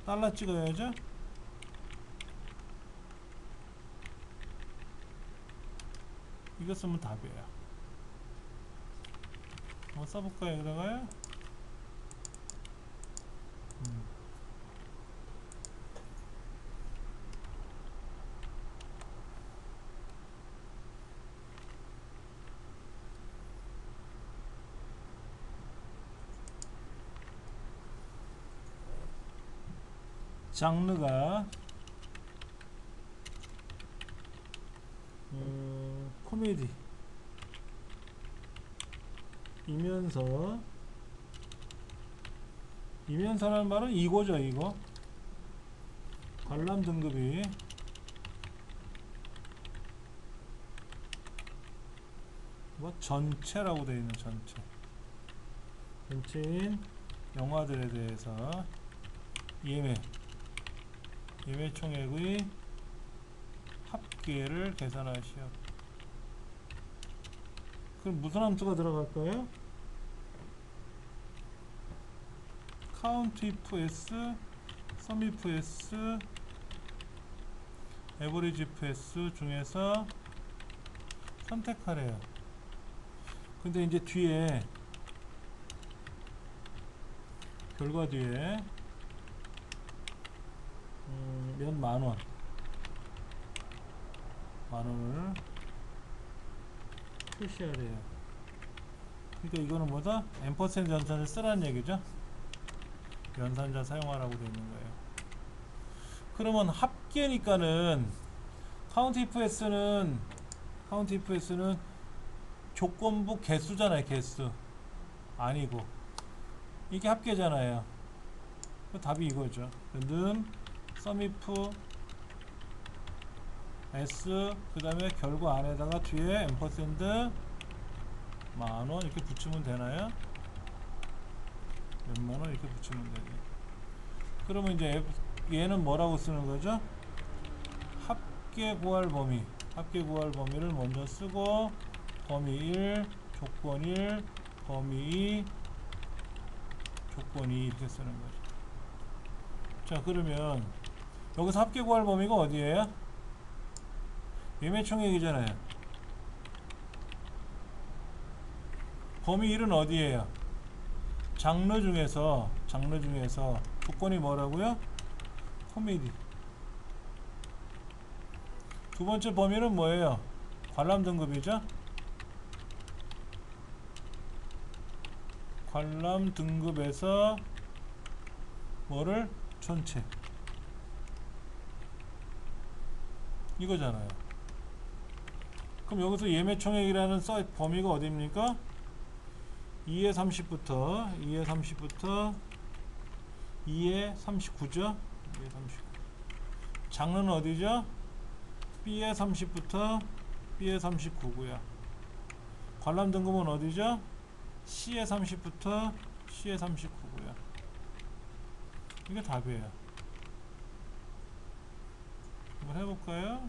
달러 찍어야죠? 이거 쓰면 답이에요. 한번 써볼까요? 그러가요? 장르가 코미디 이면서라는 말은 이거죠. 이거 관람 등급이 뭐 전체라고 되어 있는 전체인 영화들에 대해서 예매 총액의 합계를 계산하시오. 그럼 무슨 함수가 들어갈까요? count if s, sum if s, average if s 중에서 선택하래요. 근데 이제 뒤에 결과 뒤에 몇 만원을 표시하래요. 그러니까 이거는 뭐다? 앰퍼센드 연산을 쓰라는 얘기죠. 연산자 사용하라고 되어 있는 거예요. 그러면 합계니까는 count if s는 조건부 개수잖아요. 개수 아니고 이게 합계잖아요. 그 답이 이거죠. 는 sum if s 그 다음에 결과 안에다가 뒤에 앰퍼센드 만원 이렇게 붙이면 되나요? 몇만원 이렇게 붙이면 되죠. 그러면 이제 얘는 뭐라고 쓰는 거죠? 합계 구할 범위를 먼저 쓰고 범위 1, 조건 1, 범위 2, 조건 2 이렇게 쓰는 거죠. 자, 그러면 여기서 합계 구할 범위가 어디예요? 예매 총액이잖아요. 범위 1은 어디예요? 장르 중에서 조건이 뭐라고요? 코미디. 두 번째 범위는 뭐예요? 관람 등급이죠? 관람 등급에서 뭐를? 전체. 이거잖아요. 그럼 여기서 예매 총액이라는 범위가 어디입니까? 2에 30부터 2에 39죠? 2에 39. 장르는 어디죠? B에 30부터 B에 39고요. 관람 등급은 어디죠? C에 30부터 C에 39고요. 이게 답이에요. 한번 해볼까요?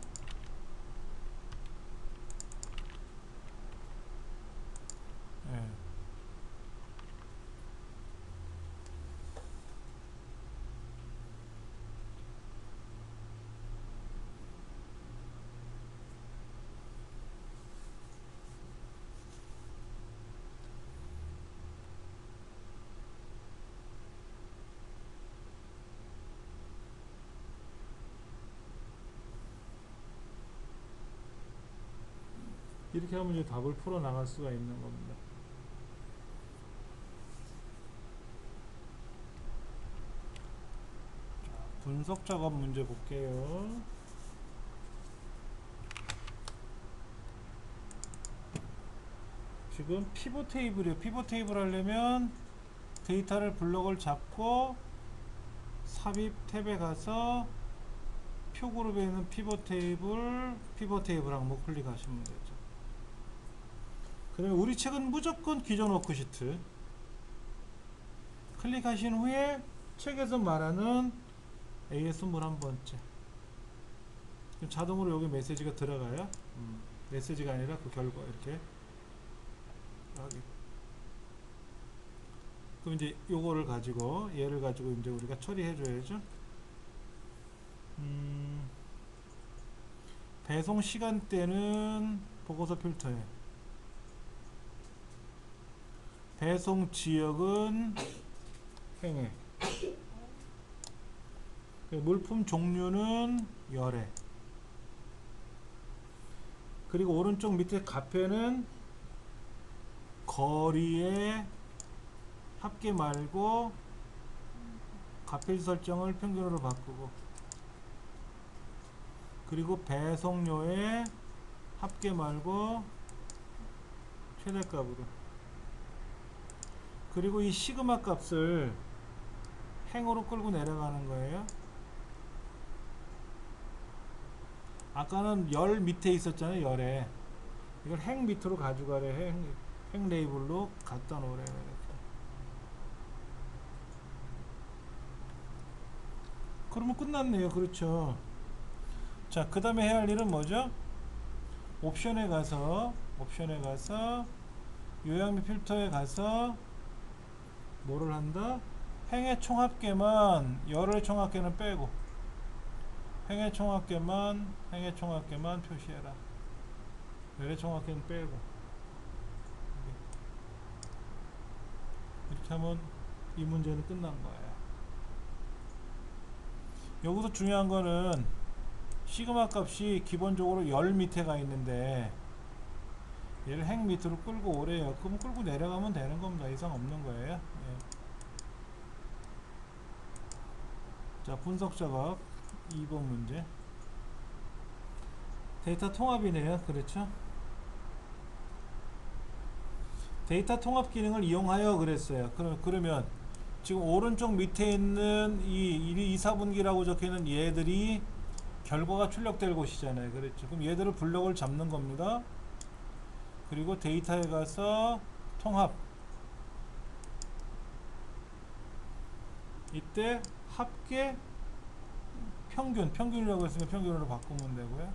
이렇게 하면 이제 답을 풀어 나갈 수가 있는 겁니다. 자, 분석 작업 문제 볼게요. 지금 피벗 테이블이에요. 피벗 테이블 하려면 데이터를 블럭을 잡고 삽입 탭에 가서 표 그룹에 있는 피벗 테이블 항목 클릭하시면 되죠. 그러면 우리 책은 무조건 기존 워크시트 클릭하신 후에 책에서 말하는 AS물 한 번째 자동으로 여기 메시지가 들어가요. 메시지가 아니라 그 결과 이렇게 하게. 그럼 이제 요거를 가지고 얘를 가지고 이제 우리가 처리해 줘야죠. 배송 시간대는 보고서 필터에, 배송 지역은 행에, 물품 종류는 열에, 그리고 오른쪽 밑에 가페는 거리에 합계 말고 가페 설정을 평균으로 바꾸고, 그리고 배송료에 합계 말고 최대값으로, 그리고 이 시그마 값을 행으로 끌고 내려가는 거예요. 아까는 열 밑에 있었잖아요. 열에 이걸 행 밑으로 가져가래. 행 레이블로 갖다 놓으래. 그러면 끝났네요. 그렇죠. 자, 그 다음에 해야 할 일은 뭐죠? 옵션에 가서 요약 및 필터에 가서 뭐를 한다? 행의 총합계만, 열의 총합계는 빼고 행의 총합계만 표시해라. 열의 총합계는 빼고. 이렇게 하면 이 문제는 끝난 거예요. 여기서 중요한 거는 시그마 값이 기본적으로 열 밑에 가 있는데 얘를 행 밑으로 끌고 오래요. 그럼 끌고 내려가면 되는 겁니다. 이상 없는 거예요. 예. 자, 분석 작업 2번 문제. 데이터 통합이네요. 그렇죠? 데이터 통합 기능을 이용하여 그랬어요. 그러면 지금 오른쪽 밑에 있는 이 4분기라고 적혀있는 얘들이 결과가 출력될 곳이잖아요. 그렇죠? 그럼 얘들을 블럭을 잡는 겁니다. 그리고 데이터에 가서 통합, 이때 합계 평균이라고 했으면 평균으로 바꾸면 되고요.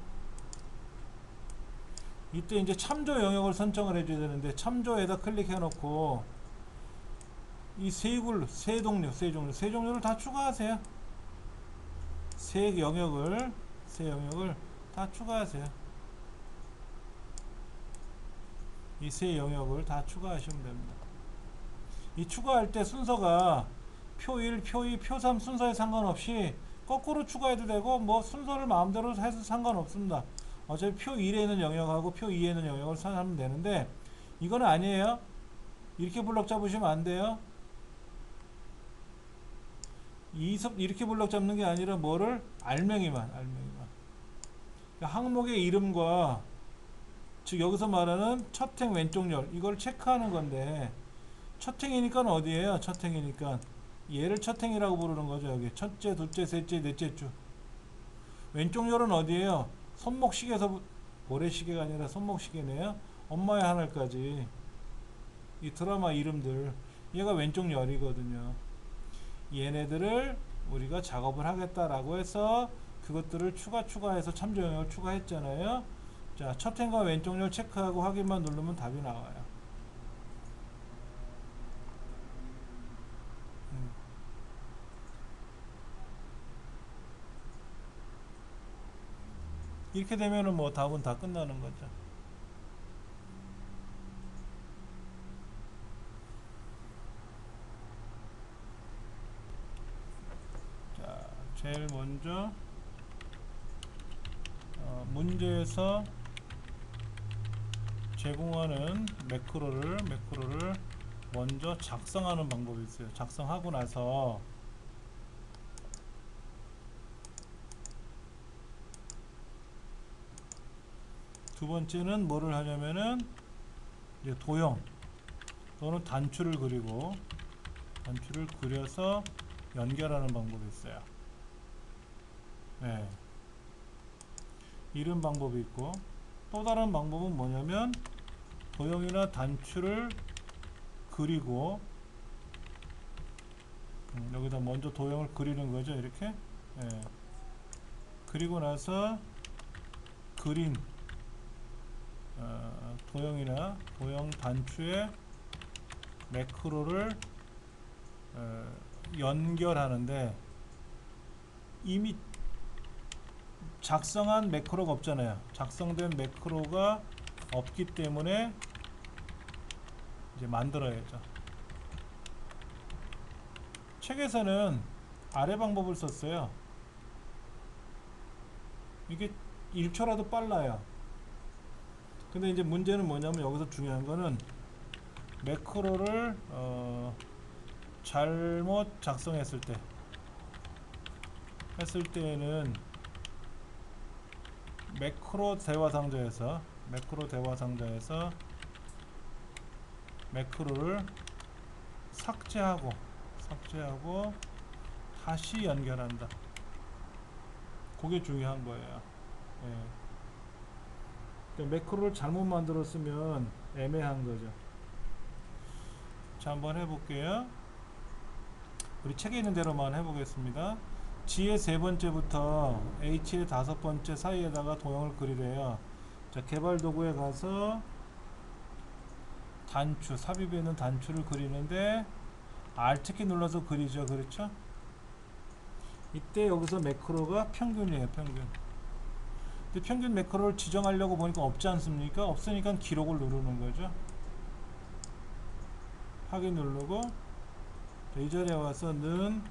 이때 이제 참조 영역을 선정을 해줘야 되는데 참조에다 클릭해 놓고 이 세 종류를 다 추가하세요. 세 영역을 다 추가하세요. 이 세 영역을 다 추가하시면 됩니다. 이 추가할 때 순서가 표 1, 표 2, 표 3 순서에 상관없이 거꾸로 추가해도 되고 뭐 순서를 마음대로 해서 상관없습니다. 어차피 표 1에 있는 영역하고 표 2에 있는 영역을 하면 되는데 이건 아니에요. 이렇게 블럭 잡으시면 안 돼요. 이렇게 블럭 잡는 게 아니라 뭐를? 알맹이만. 그러니까 항목의 이름과 즉 여기서 말하는 첫 행 왼쪽 열 이걸 체크하는 건데 첫 행이니까 어디에요? 첫 행이니까 얘를 첫 행이라고 부르는 거죠. 여기 첫째, 둘째, 셋째, 넷째 주. 왼쪽 열은 어디에요? 손목시계에서 모래시계가 아니라 손목시계네요. 엄마의 하늘까지 이 드라마 이름들 얘가 왼쪽 열이거든요. 얘네들을 우리가 작업을 하겠다라고 해서 그것들을 추가해서 참조 영역을 추가했잖아요. 자, 첫 행과 왼쪽 열 체크하고 확인만 누르면 답이 나와요. 이렇게 되면은 뭐 답은 다 끝나는 거죠. 자, 제일 먼저 문제에서 제공하는 매크로를 먼저 작성하는 방법이 있어요. 작성하고 나서 두 번째는 뭐를 하냐면은 이제 도형 또는 단추를 그려서 연결하는 방법이 있어요. 네. 이런 방법이 있고, 또 다른 방법은 뭐냐면 도형이나 단추를 그리고 여기다 먼저 도형을 그리는 거죠. 이렇게. 네. 그리고 나서 그린 도형이나 도형 단추에 매크로를 연결하는데, 이미 작성한 매크로가 없잖아요. 작성된 매크로가 없기 때문에 이제 만들어야죠. 책에서는 아래 방법을 썼어요. 이게 1초라도 빨라요. 근데 이제 문제는 뭐냐면, 여기서 중요한 거는 매크로를 잘못 작성했을 때는 매크로 대화 상자에서 매크로를 삭제하고 다시 연결한다. 그게 중요한 거예요. 예. 그러니까 매크로를 잘못 만들었으면 애매한 거죠. 자, 한번 해볼게요. 우리 책에 있는 대로만 해보겠습니다. G의 세 번째부터 H의 다섯 번째 사이에다가 도형을 그리래요. 자, 개발 도구에 가서 단추, 삽입에 있는 단추를 그리는데 Alt키 눌러서 그리죠. 그렇죠? 이때 여기서 매크로가 평균이에요. 평균. 근데 평균 매크로를 지정하려고 보니까 없지 않습니까? 없으니까 기록을 누르는 거죠. 확인 누르고, 이 자리에 와서 는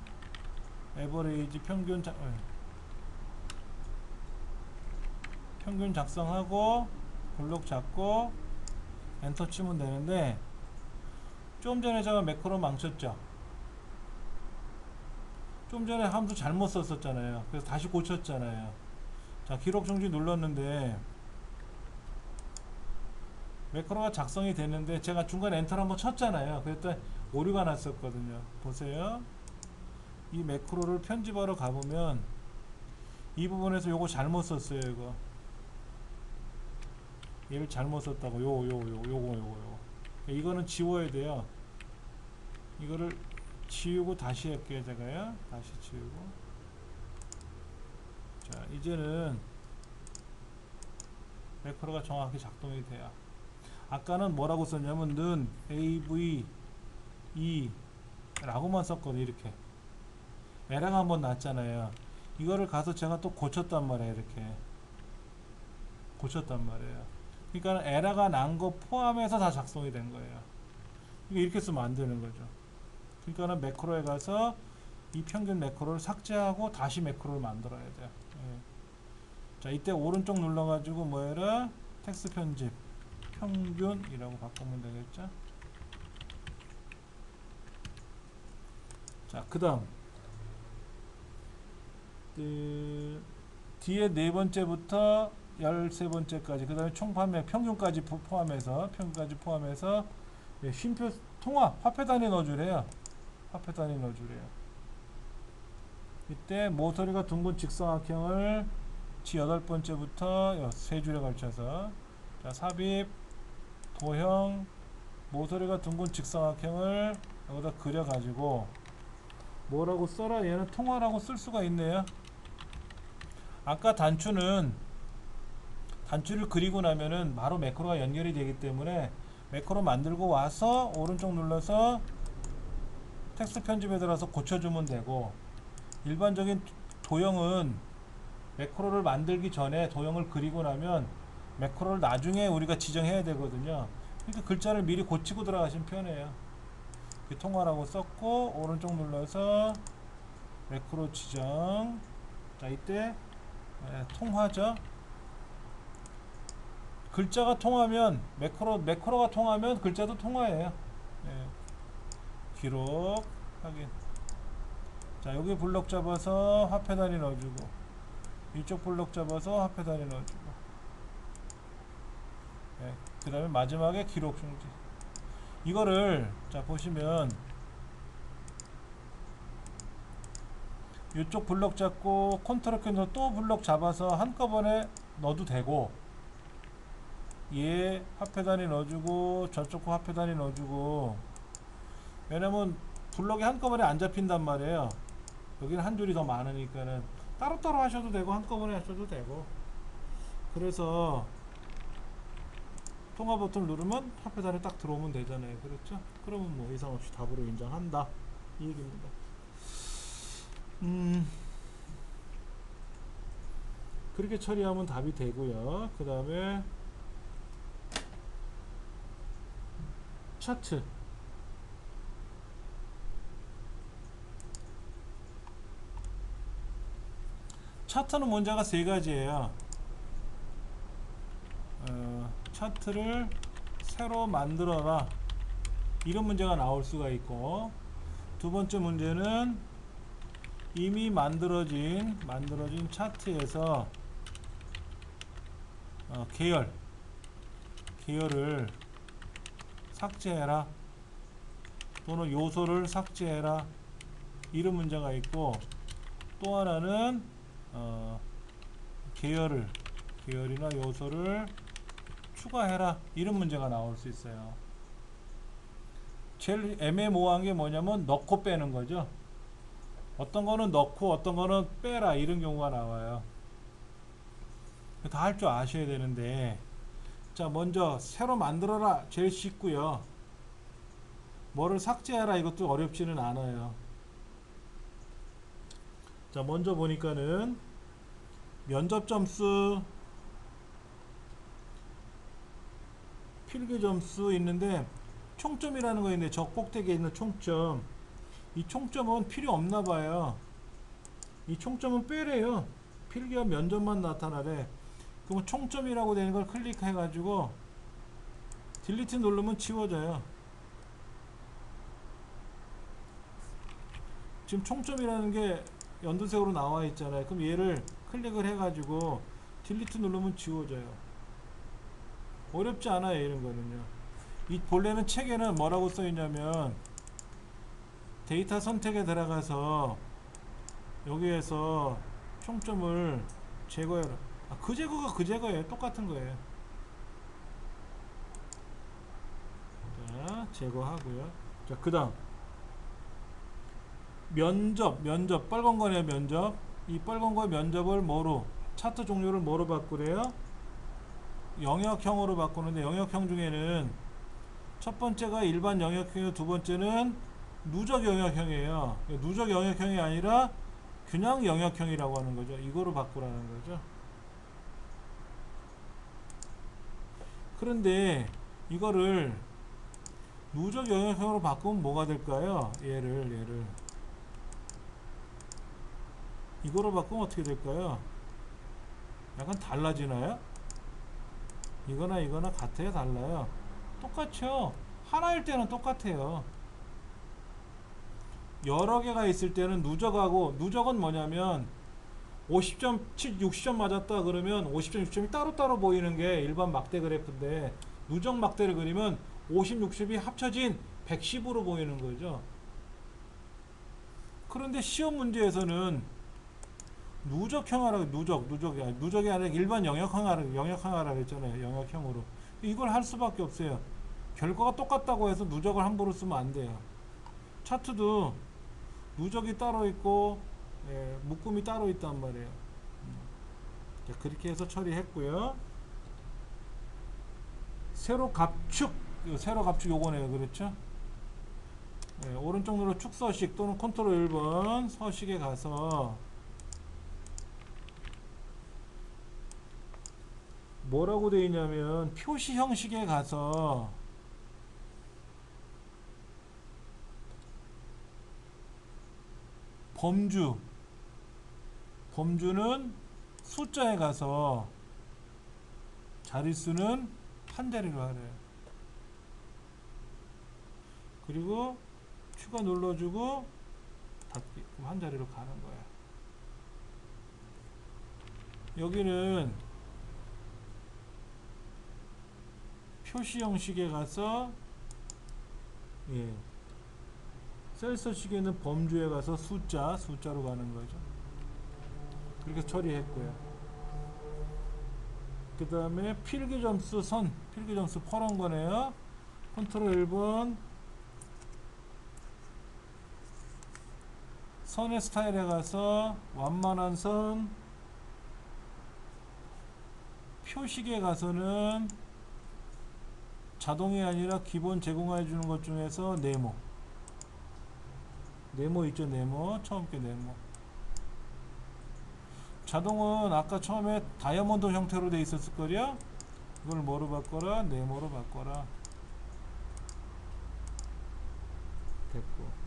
에버리지 평균 작성하고 블록 잡고 엔터 치면 되는데, 좀 전에 제가 매크로 망쳤죠. 좀 전에 함수 잘못 썼었잖아요. 그래서 다시 고쳤잖아요. 자, 기록 중지 눌렀는데 매크로가 작성이 됐는데 제가 중간에 엔터를 한번 쳤잖아요. 그랬더니 오류가 났었거든요. 보세요. 이 매크로를 편집하러 가보면 이 부분에서 요거 잘못 썼어요. 이거 얘를 잘못 썼다고. 요거 이거는 지워야 돼요. 이거를 지우고 다시 할게요. 제가요. 다시 지우고. 자, 이제는 매크로가 정확히 작동이 돼요. 아까는 뭐라고 썼냐면 는 AV E 라고만 썼거든요. 이렇게 에러가 한번 났잖아요. 이거를 가서 제가 또 고쳤단 말이에요. 이렇게 고쳤단 말이에요. 그러니까 에러가 난 거 포함해서 다 작성이 된 거예요. 이렇게 쓰면 안 되는 거죠. 그러니까 매크로에 가서 이 평균 매크로를 삭제하고 다시 매크로를 만들어야 돼요. 예. 자, 이때 오른쪽 눌러가지고 뭐해라? 텍스트 편집 평균이라고 바꾸면 되겠죠. 자, 그 다음 뒤에 네 번째부터 13번째까지, 그 다음에 총 판매 평균까지 포함해서 예, 쉼표 통화 화폐 단위 넣어주래요. 이때 모서리가 둥근 직사각형을 G 8번째부터 세 줄에 걸쳐서, 자, 삽입 도형 모서리가 둥근 직사각형을 여기다 그려가지고 뭐라고 써라. 얘는 통화라고 쓸 수가 있네요. 아까 단추를 그리고 나면은 바로 매크로가 연결이 되기 때문에 매크로 만들고 와서 오른쪽 눌러서 텍스트 편집에 들어가서 고쳐주면 되고, 일반적인 도형은 매크로를 만들기 전에 도형을 그리고 나면 매크로를 나중에 우리가 지정해야 되거든요. 그러니까 글자를 미리 고치고 들어가시면 편해요. 통화라고 썼고 오른쪽 눌러서 매크로 지정. 자, 이때 통화죠. 글자가 통하면 매크로가 통하면 글자도 통화해요. 예. 기록 확인. 자, 여기 블록 잡아서 화폐 단위 넣어주고, 이쪽 블록 잡아서 화폐 단위 넣어주고, 예. 그 다음에 마지막에 기록 중지. 이거를 자 보시면 이쪽 블록 잡고 컨트롤 키 눌러서 또 블록 잡아서 한꺼번에 넣어도 되고, 얘 화폐 단위 넣어주고 저쪽 거 화폐 단위 넣어주고. 왜냐면 블록이 한꺼번에 안 잡힌단 말이에요. 여기는 한 줄이 더 많으니까는 따로따로 하셔도 되고 한꺼번에 하셔도 되고. 그래서 통화 버튼 누르면 화폐 단위 딱 들어오면 되잖아요. 그렇죠? 그러면 뭐 이상 없이 답으로 인정한다 이 얘기입니다. 그렇게 처리하면 답이 되고요. 그 다음에 차트. 차트는 문제가 세 가지예요. 차트를 새로 만들어라, 이런 문제가 나올 수가 있고, 두 번째 문제는 이미 만들어진 차트에서 계열을 삭제해라 또는 요소를 삭제해라, 이런 문제가 있고, 또 하나는 계열이나 요소를 추가해라, 이런 문제가 나올 수 있어요. 제일 애매모호한 게 뭐냐면 넣고 빼는 거죠. 어떤 거는 넣고 어떤 거는 빼라, 이런 경우가 나와요. 다 할 줄 아셔야 되는데, 자 먼저 새로 만들어라 제일 쉽고요. 뭐를 삭제해라, 이것도 어렵지는 않아요. 자 먼저 보니까는 면접 점수, 필기 점수 있는데, 총점이라는 거 있는데 저 꼭대기에 있는 총점, 이 총점은 필요 없나 봐요. 이 총점은 빼래요. 필기와 면접만 나타나래. 그럼 총점이라고 되는 걸 클릭해 가지고 딜리트 누르면 지워져요. 지금 총점이라는 게 연두색으로 나와 있잖아요. 그럼 얘를 클릭을 해 가지고 딜리트 누르면 지워져요. 어렵지 않아요, 이런 거는요. 이 본래는 책에는 뭐라고 써 있냐면, 데이터 선택에 들어가서 여기에서 총점을 제거해라. 그 제거가 그 제거예요. 똑같은 거예요. 자, 제거하고요. 자, 그 다음 면접 빨간 거네요. 면접. 이 빨간 거 면접을 뭐로, 차트 종류를 뭐로 바꾸래요? 영역형으로 바꾸는데, 영역형 중에는 첫 번째가 일반 영역형이고, 두 번째는 누적 영역형이에요. 누적 영역형이 아니라 그냥 영역형이라고 하는 거죠. 이거로 바꾸라는 거죠. 그런데 이거를 누적 영역형으로 바꾸면 뭐가 될까요? 얘를 이거로 바꾸면 어떻게 될까요? 약간 달라지나요? 이거나 같아요? 달라요? 똑같죠? 하나일 때는 똑같아요. 여러 개가 있을 때는 누적은 뭐냐면 50점, 60점 맞았다 그러면 50점, 60점이 따로따로 보이는 게 일반 막대 그래프인데, 누적 막대를 그리면 50, 60이 합쳐진 110으로 보이는 거죠. 그런데 시험 문제에서는 누적이 아니라 일반 영역형하라 그랬잖아요. 영역형으로. 이걸 할 수밖에 없어요. 결과가 똑같다고 해서 누적을 함부로 쓰면 안 돼요. 차트도 누적이 따로 있고, 묶음이 따로 있단 말이에요. 자, 그렇게 해서 처리했고요. 세로 갑축 요거네요. 그렇죠? 오른쪽 눌러 축 서식 또는 컨트롤 1번 서식에 가서 뭐라고 되어 있냐면, 표시 형식에 가서 범주는 숫자에 가서 자릿수는 한 자리로 하래요. 그리고 추가 눌러주고 닫기. 그럼 한 자리로 가는 거야. 여기는 표시 형식에 가서 셀서 시계는 범주에 가서 숫자로 가는 거죠. 그렇게 처리했고요. 그 다음에 필기점수 필기점수 퍼런 거네요. 컨트롤 1번 선의 스타일에 가서 완만한 선, 표식에 가서는 자동이 아니라 기본 제공해 주는 것 중에서 네모 있죠. 네모 처음 게 네모. 자동은 아까 처음에 다이아몬드 형태로 돼 있었을 거요. 이걸 뭐로 바꿔라? 네모로 바꿔라. 됐고.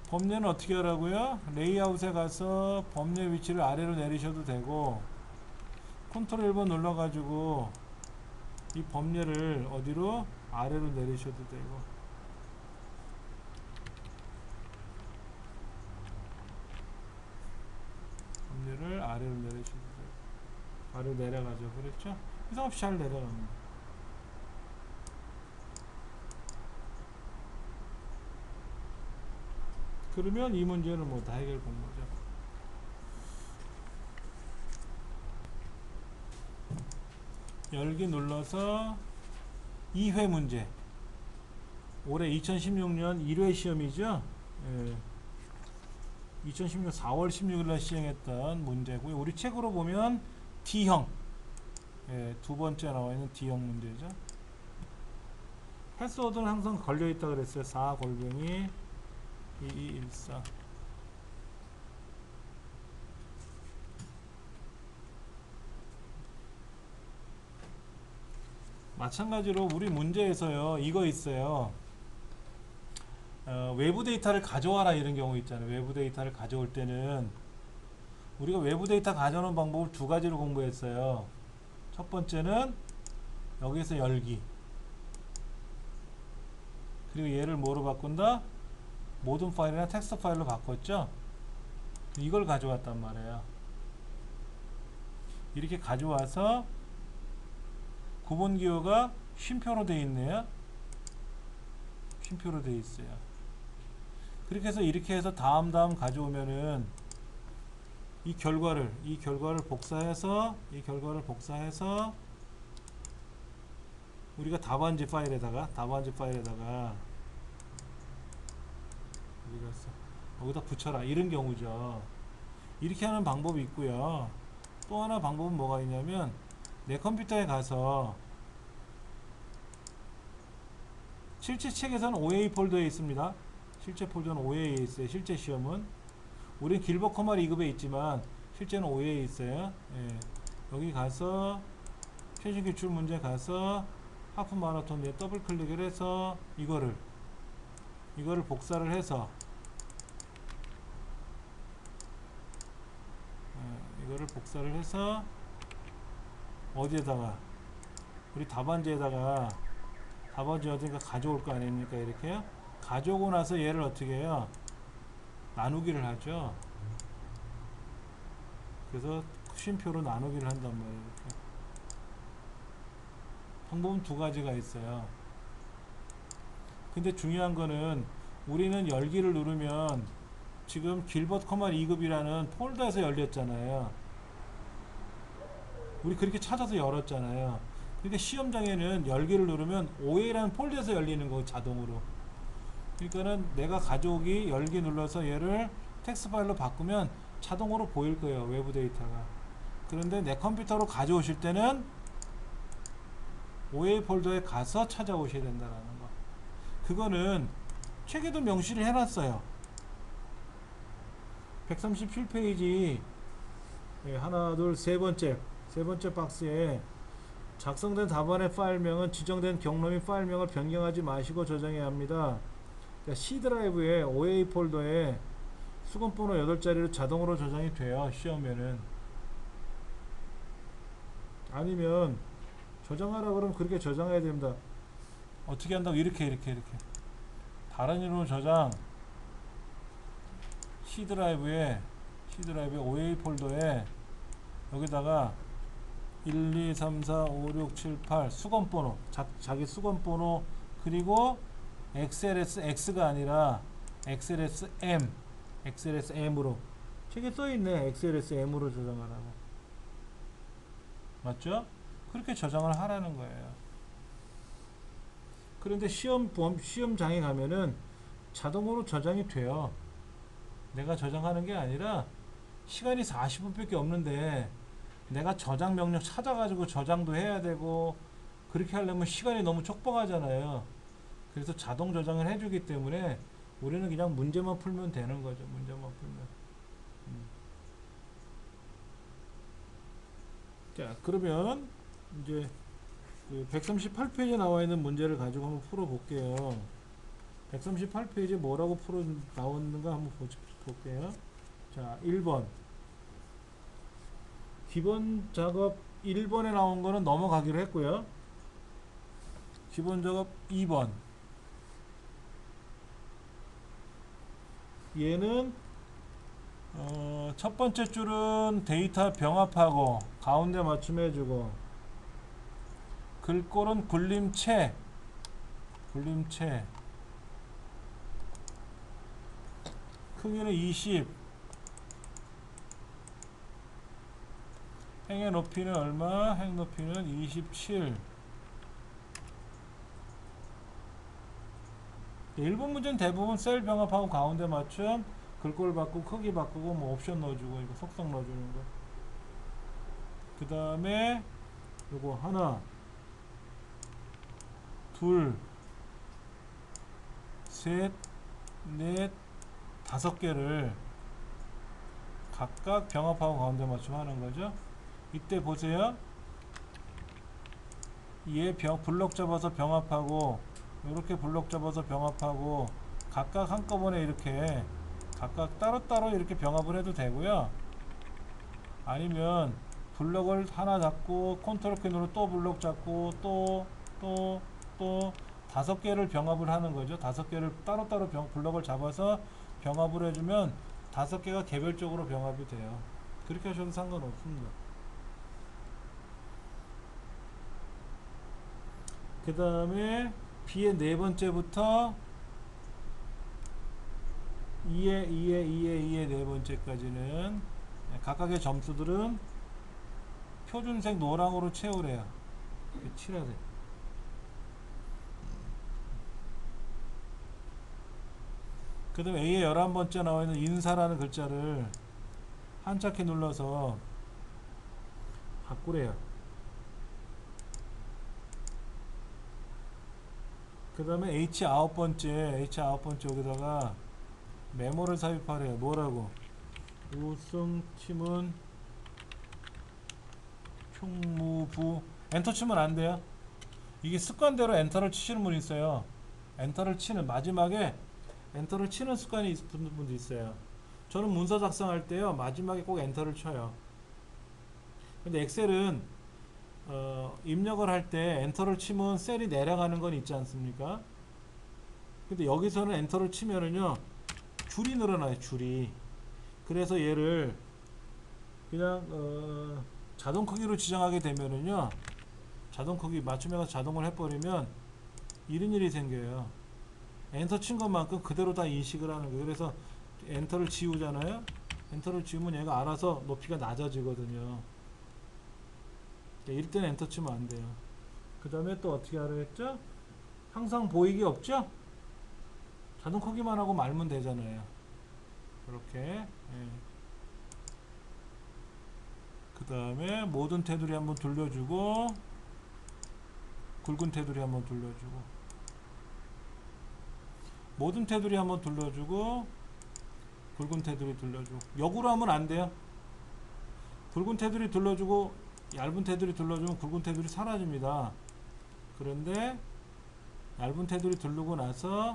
범례는 어떻게 하라고요? 레이아웃에 가서 범례 위치를 아래로 내리셔도 되고, 컨트롤 1번 눌러가지고 이 범례를 어디로? 아래로 내리셔도 되고. 범례를 아래로 내리셔도 되고. 아래로 내려가죠. 그랬죠? 이상 없이 잘 내려갑니다. 그러면 이 문제는 뭐 다 해결된 거죠. 열기 눌러서 2회 문제. 올해 2016년 1회 시험이죠. 2016년 4월 16일 날 시행했던 문제고요. 우리 책으로 보면 D형. 두 번째 나와 있는 D형 문제죠. 패스워드는 항상 걸려 있다 그랬어요. 4골뱅이 2214. 마찬가지로 우리 문제에서요, 이거 있어요. 외부 데이터를 가져와라 이런 경우 있잖아요. 외부 데이터를 가져올 때는 우리가 외부 데이터 가져오는 방법을 두 가지로 공부했어요. 첫 번째는 여기서 열기. 그리고 얘를 뭐로 바꾼다? 모든 파일이나 텍스트 파일로 바꿨죠. 이걸 가져왔단 말이에요. 이렇게 가져와서 구분 기호가 쉼표로 되어 있네요. 쉼표로 되어 있어요. 그렇게 해서 이렇게 해서 다음 가져오면은 이 결과를 복사해서 우리가 답안지 파일에다가 여기다 붙여라 이런 경우죠. 이렇게 하는 방법이 있고요. 또 하나 방법은 뭐가 있냐면 내 컴퓨터에 가서 실제 책에서는 OA 폴더에 있습니다. 실제 폴더는 OA에 있어요. 실제 시험은 우린 길버 커말 2급에 있지만 실제는 OA에 있어요. 여기 가서 최신 기출 문제 가서 하프 마라톤에 더블 클릭을 해서 이거를 복사를 해서 어디에다가 우리 답안지에다가 답안지 어딘가 가져올 거 아닙니까? 이렇게 가져오고 나서 얘를 어떻게 해요? 나누기를 하죠. 그래서 쉼표로 나누기를 한단 말이에요. 이렇게. 방법은 두 가지가 있어요. 근데 중요한 거는 우리는 열기를 누르면 지금 길버트 커말 2급이라는 폴더에서 열렸잖아요. 우리 그렇게 찾아서 열었잖아요. 그러니까 시험장에는 열기를 누르면 OA라는 폴더에서 열리는 거 자동으로. 그러니까는 내가 가져오기 열기 눌러서 얘를 텍스트 파일로 바꾸면 자동으로 보일 거예요. 외부 데이터가. 그런데 내 컴퓨터로 가져오실 때는 OA 폴더에 가서 찾아오셔야 된다는 거. 그거는 책에도 명시를 해놨어요. 137페이지 하나 둘 세 번째 박스에 작성된 답안의 파일명은 지정된 경로 및 파일명을 변경하지 마시고 저장해야 합니다. 그러니까 C 드라이브에 OA 폴더에 수건번호 8자리로 자동으로 저장이 돼요. 시험에는. 아니면 저장하라 그러면 그렇게 저장해야 됩니다. 어떻게 한다고? 이렇게 다른 이름으로 저장. C 드라이브에 OA 폴더에 여기다가 1, 2, 3, 4, 5, 6, 7, 8 수건번호, 자기 수건번호, 그리고 XLS X가 아니라 XLSM으로 책에 써있네. XLSM으로 저장하라고. 맞죠? 그렇게 저장을 하라는 거예요. 그런데 시험장에 가면은 자동으로 저장이 돼요. 내가 저장하는 게 아니라 시간이 40분밖에 없는데 내가 저장 명령 찾아가지고 저장도 해야 되고 그렇게 하려면 시간이 너무 촉박하잖아요. 그래서 자동 저장을 해주기 때문에 우리는 그냥 문제만 풀면 되는 거죠. 문제만 풀면. 자, 그러면 이제 그 138페이지에 나와 있는 문제를 가지고 한번 풀어 볼게요. 138페이지에 뭐라고 나오는가 한번 볼게요. 자, 1번. 기본 작업 1번에 나온 거는 넘어가기로 했고요. 기본 작업 2번. 얘는 첫 번째 줄은 데이터 병합하고 가운데 맞춤해주고, 글꼴은 굴림체 크기는 20, 행의 높이는 얼마? 행 높이는 27. 1번 문제는 대부분 셀 병합하고 가운데 맞춤, 글꼴 바꾸고 크기 바꾸고 뭐 옵션 넣어주고 이거 속성 넣어주는 거. 그 다음에 요거 하나, 둘, 셋, 넷, 5개를 각각 병합하고 가운데 맞춤 하는 거죠. 이때 보세요. 얘 블럭 잡아서 병합하고, 이렇게 블럭 잡아서 병합하고, 각각 한꺼번에 이렇게 각각 따로따로 이렇게 병합을 해도 되고요. 아니면 블럭을 하나 잡고 컨트롤 키 누르고 또 블럭 잡고 또 5개를 병합을 하는 거죠. 5개를 따로따로 블럭을 잡아서 병합을 해주면 5개가 개별적으로 병합이 돼요. 그렇게 하셔도 상관없습니다. 그 다음에 B의 네 번째부터 2의 네 번째까지는 각각의 점수들은 표준색 노랑으로 채우래요. 칠해야 돼. 그 다음에 A의 11번째 나와 있는 인사라는 글자를 한자키 눌러서 바꾸래요. 그 다음에 H 9번째 여기다가 메모를 삽입하래요. 뭐라고? 우승 팀은 총무부. 엔터 치면 안 돼요. 이게 습관대로 엔터를 치시는 분이 있어요. 엔터를 치는 마지막에 엔터를 치는 습관이 있는 분도 있어요. 저는 문서 작성할 때요 마지막에 꼭 엔터를 쳐요. 근데 엑셀은 입력을 할 때 엔터를 치면 셀이 내려가는 건 있지 않습니까? 근데 여기서는 엔터를 치면은요 줄이 늘어나요. 줄이. 그래서 얘를 그냥 자동 크기로 지정하게 되면은요 자동 크기 맞춤해서 자동을 해버리면 이런 일이 생겨요. 엔터 친 것만큼 그대로 다 인식을 하는 거예요. 그래서 엔터를 지우잖아요. 엔터를 지우면 얘가 알아서 높이가 낮아지거든요. 이럴 때는 엔터 치면 안 돼요. 그 다음에 또 어떻게 하라 했죠? 항상 보이기 없죠? 자동 크기만 하고 말면 되잖아요. 이렇게. 예. 그 다음에 모든 테두리 한번 돌려주고 굵은 테두리 한번 돌려주고 모든 테두리 한번 돌려주고 굵은 테두리 돌려주고 역으로 하면 안 돼요. 굵은 테두리 돌려주고 얇은 테두리 돌려주면 굵은 테두리 사라집니다. 그런데 얇은 테두리 두르고 나서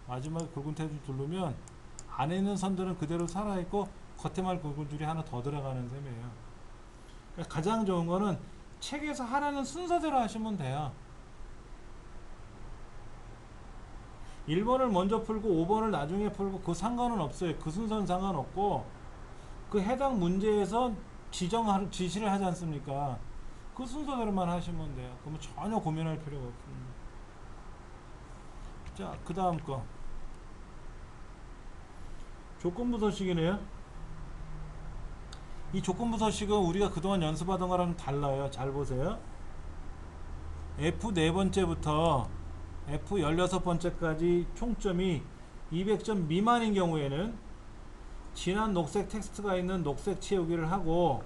마지막에 굵은 테두리 두르면 안에 있는 선들은 그대로 살아있고 겉에만 굵은 줄이 하나 더 들어가는 셈이에요. 그러니까 가장 좋은 거는 책에서 하라는 순서대로 하시면 돼요. 1번을 먼저 풀고 5번을 나중에 풀고 그 상관은 없어요. 그 순서는 상관없고 그 해당 문제에서 지시를 하지 않습니까? 그 순서대로만 하시면 돼요. 그러면 전혀 고민할 필요가 없습니다. 자, 그 다음 거 조건부 서식이네요. 이 조건부 서식은 우리가 그동안 연습하던 거랑 달라요. 잘 보세요. F 4번째부터 F 16번째까지 총점이 200점 미만인 경우에는 진한 녹색 텍스트가 있는 녹색 채우기를 하고,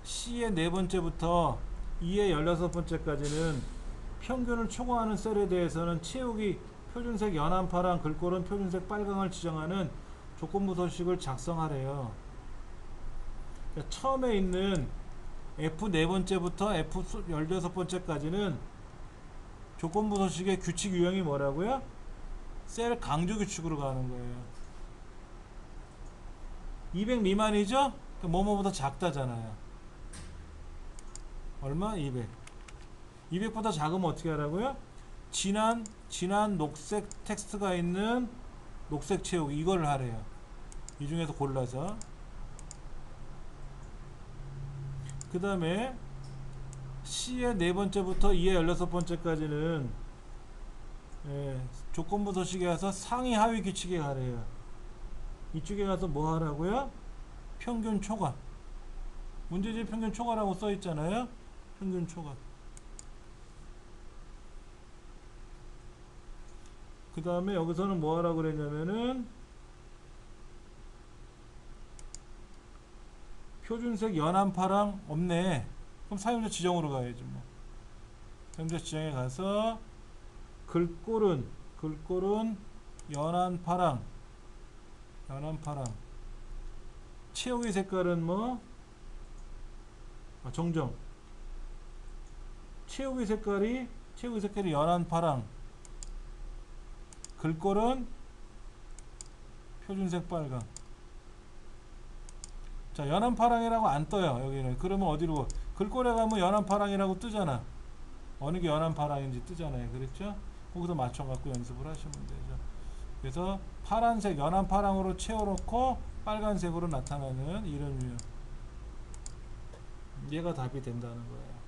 C의 4번째부터 E의 16번째까지는 평균을 초과하는 셀에 대해서는 채우기 표준색 연한 파랑, 글꼴은 표준색 빨강을 지정하는 조건부 서식을 작성하래요. 그러니까 처음에 있는 F 4번째부터 F 16번째까지는 조건부 서식의 규칙 유형이 뭐라고요? 셀 강조 규칙으로 가는 거예요. 200 미만이죠? 뭐뭐보다 작다잖아요. 얼마? 200. 200보다 작으면 어떻게 하라고요? 진한 녹색 텍스트가 있는 녹색 채우기, 이걸 하래요. 이 중에서 골라서. 그 다음에 C의 4번째부터 E의 16번째까지는 조건부 서식에 가서 상위 하위 규칙에 가래요. 이쪽에 가서 뭐 하라고요? 평균 초과. 문제집 평균 초과라고 써 있잖아요. 평균 초과. 그 다음에 여기서는 뭐 하라고 그랬냐면은 표준색 연한 파랑 없네. 그럼 사용자 지정으로 가야지 뭐. 사용자 지정에 가서 글꼴은 연한 파랑, 채우기 색깔은 뭐 정정. 채우기 색깔이 연한 파랑, 글꼴은 표준색 빨강. 자, 연한 파랑이라고 안 떠요 여기는. 그러면 어디로, 글꼴에 가면 연한 파랑이라고 뜨잖아. 어느 게 연한 파랑인지 뜨잖아요. 그렇죠? 거기서 맞춰 갖고 연습을 하시면 되죠. 그래서 파란색 연한 파랑으로 채워놓고 빨간색으로 나타나는 이런 유형, 얘가 답이 된다는 거예요.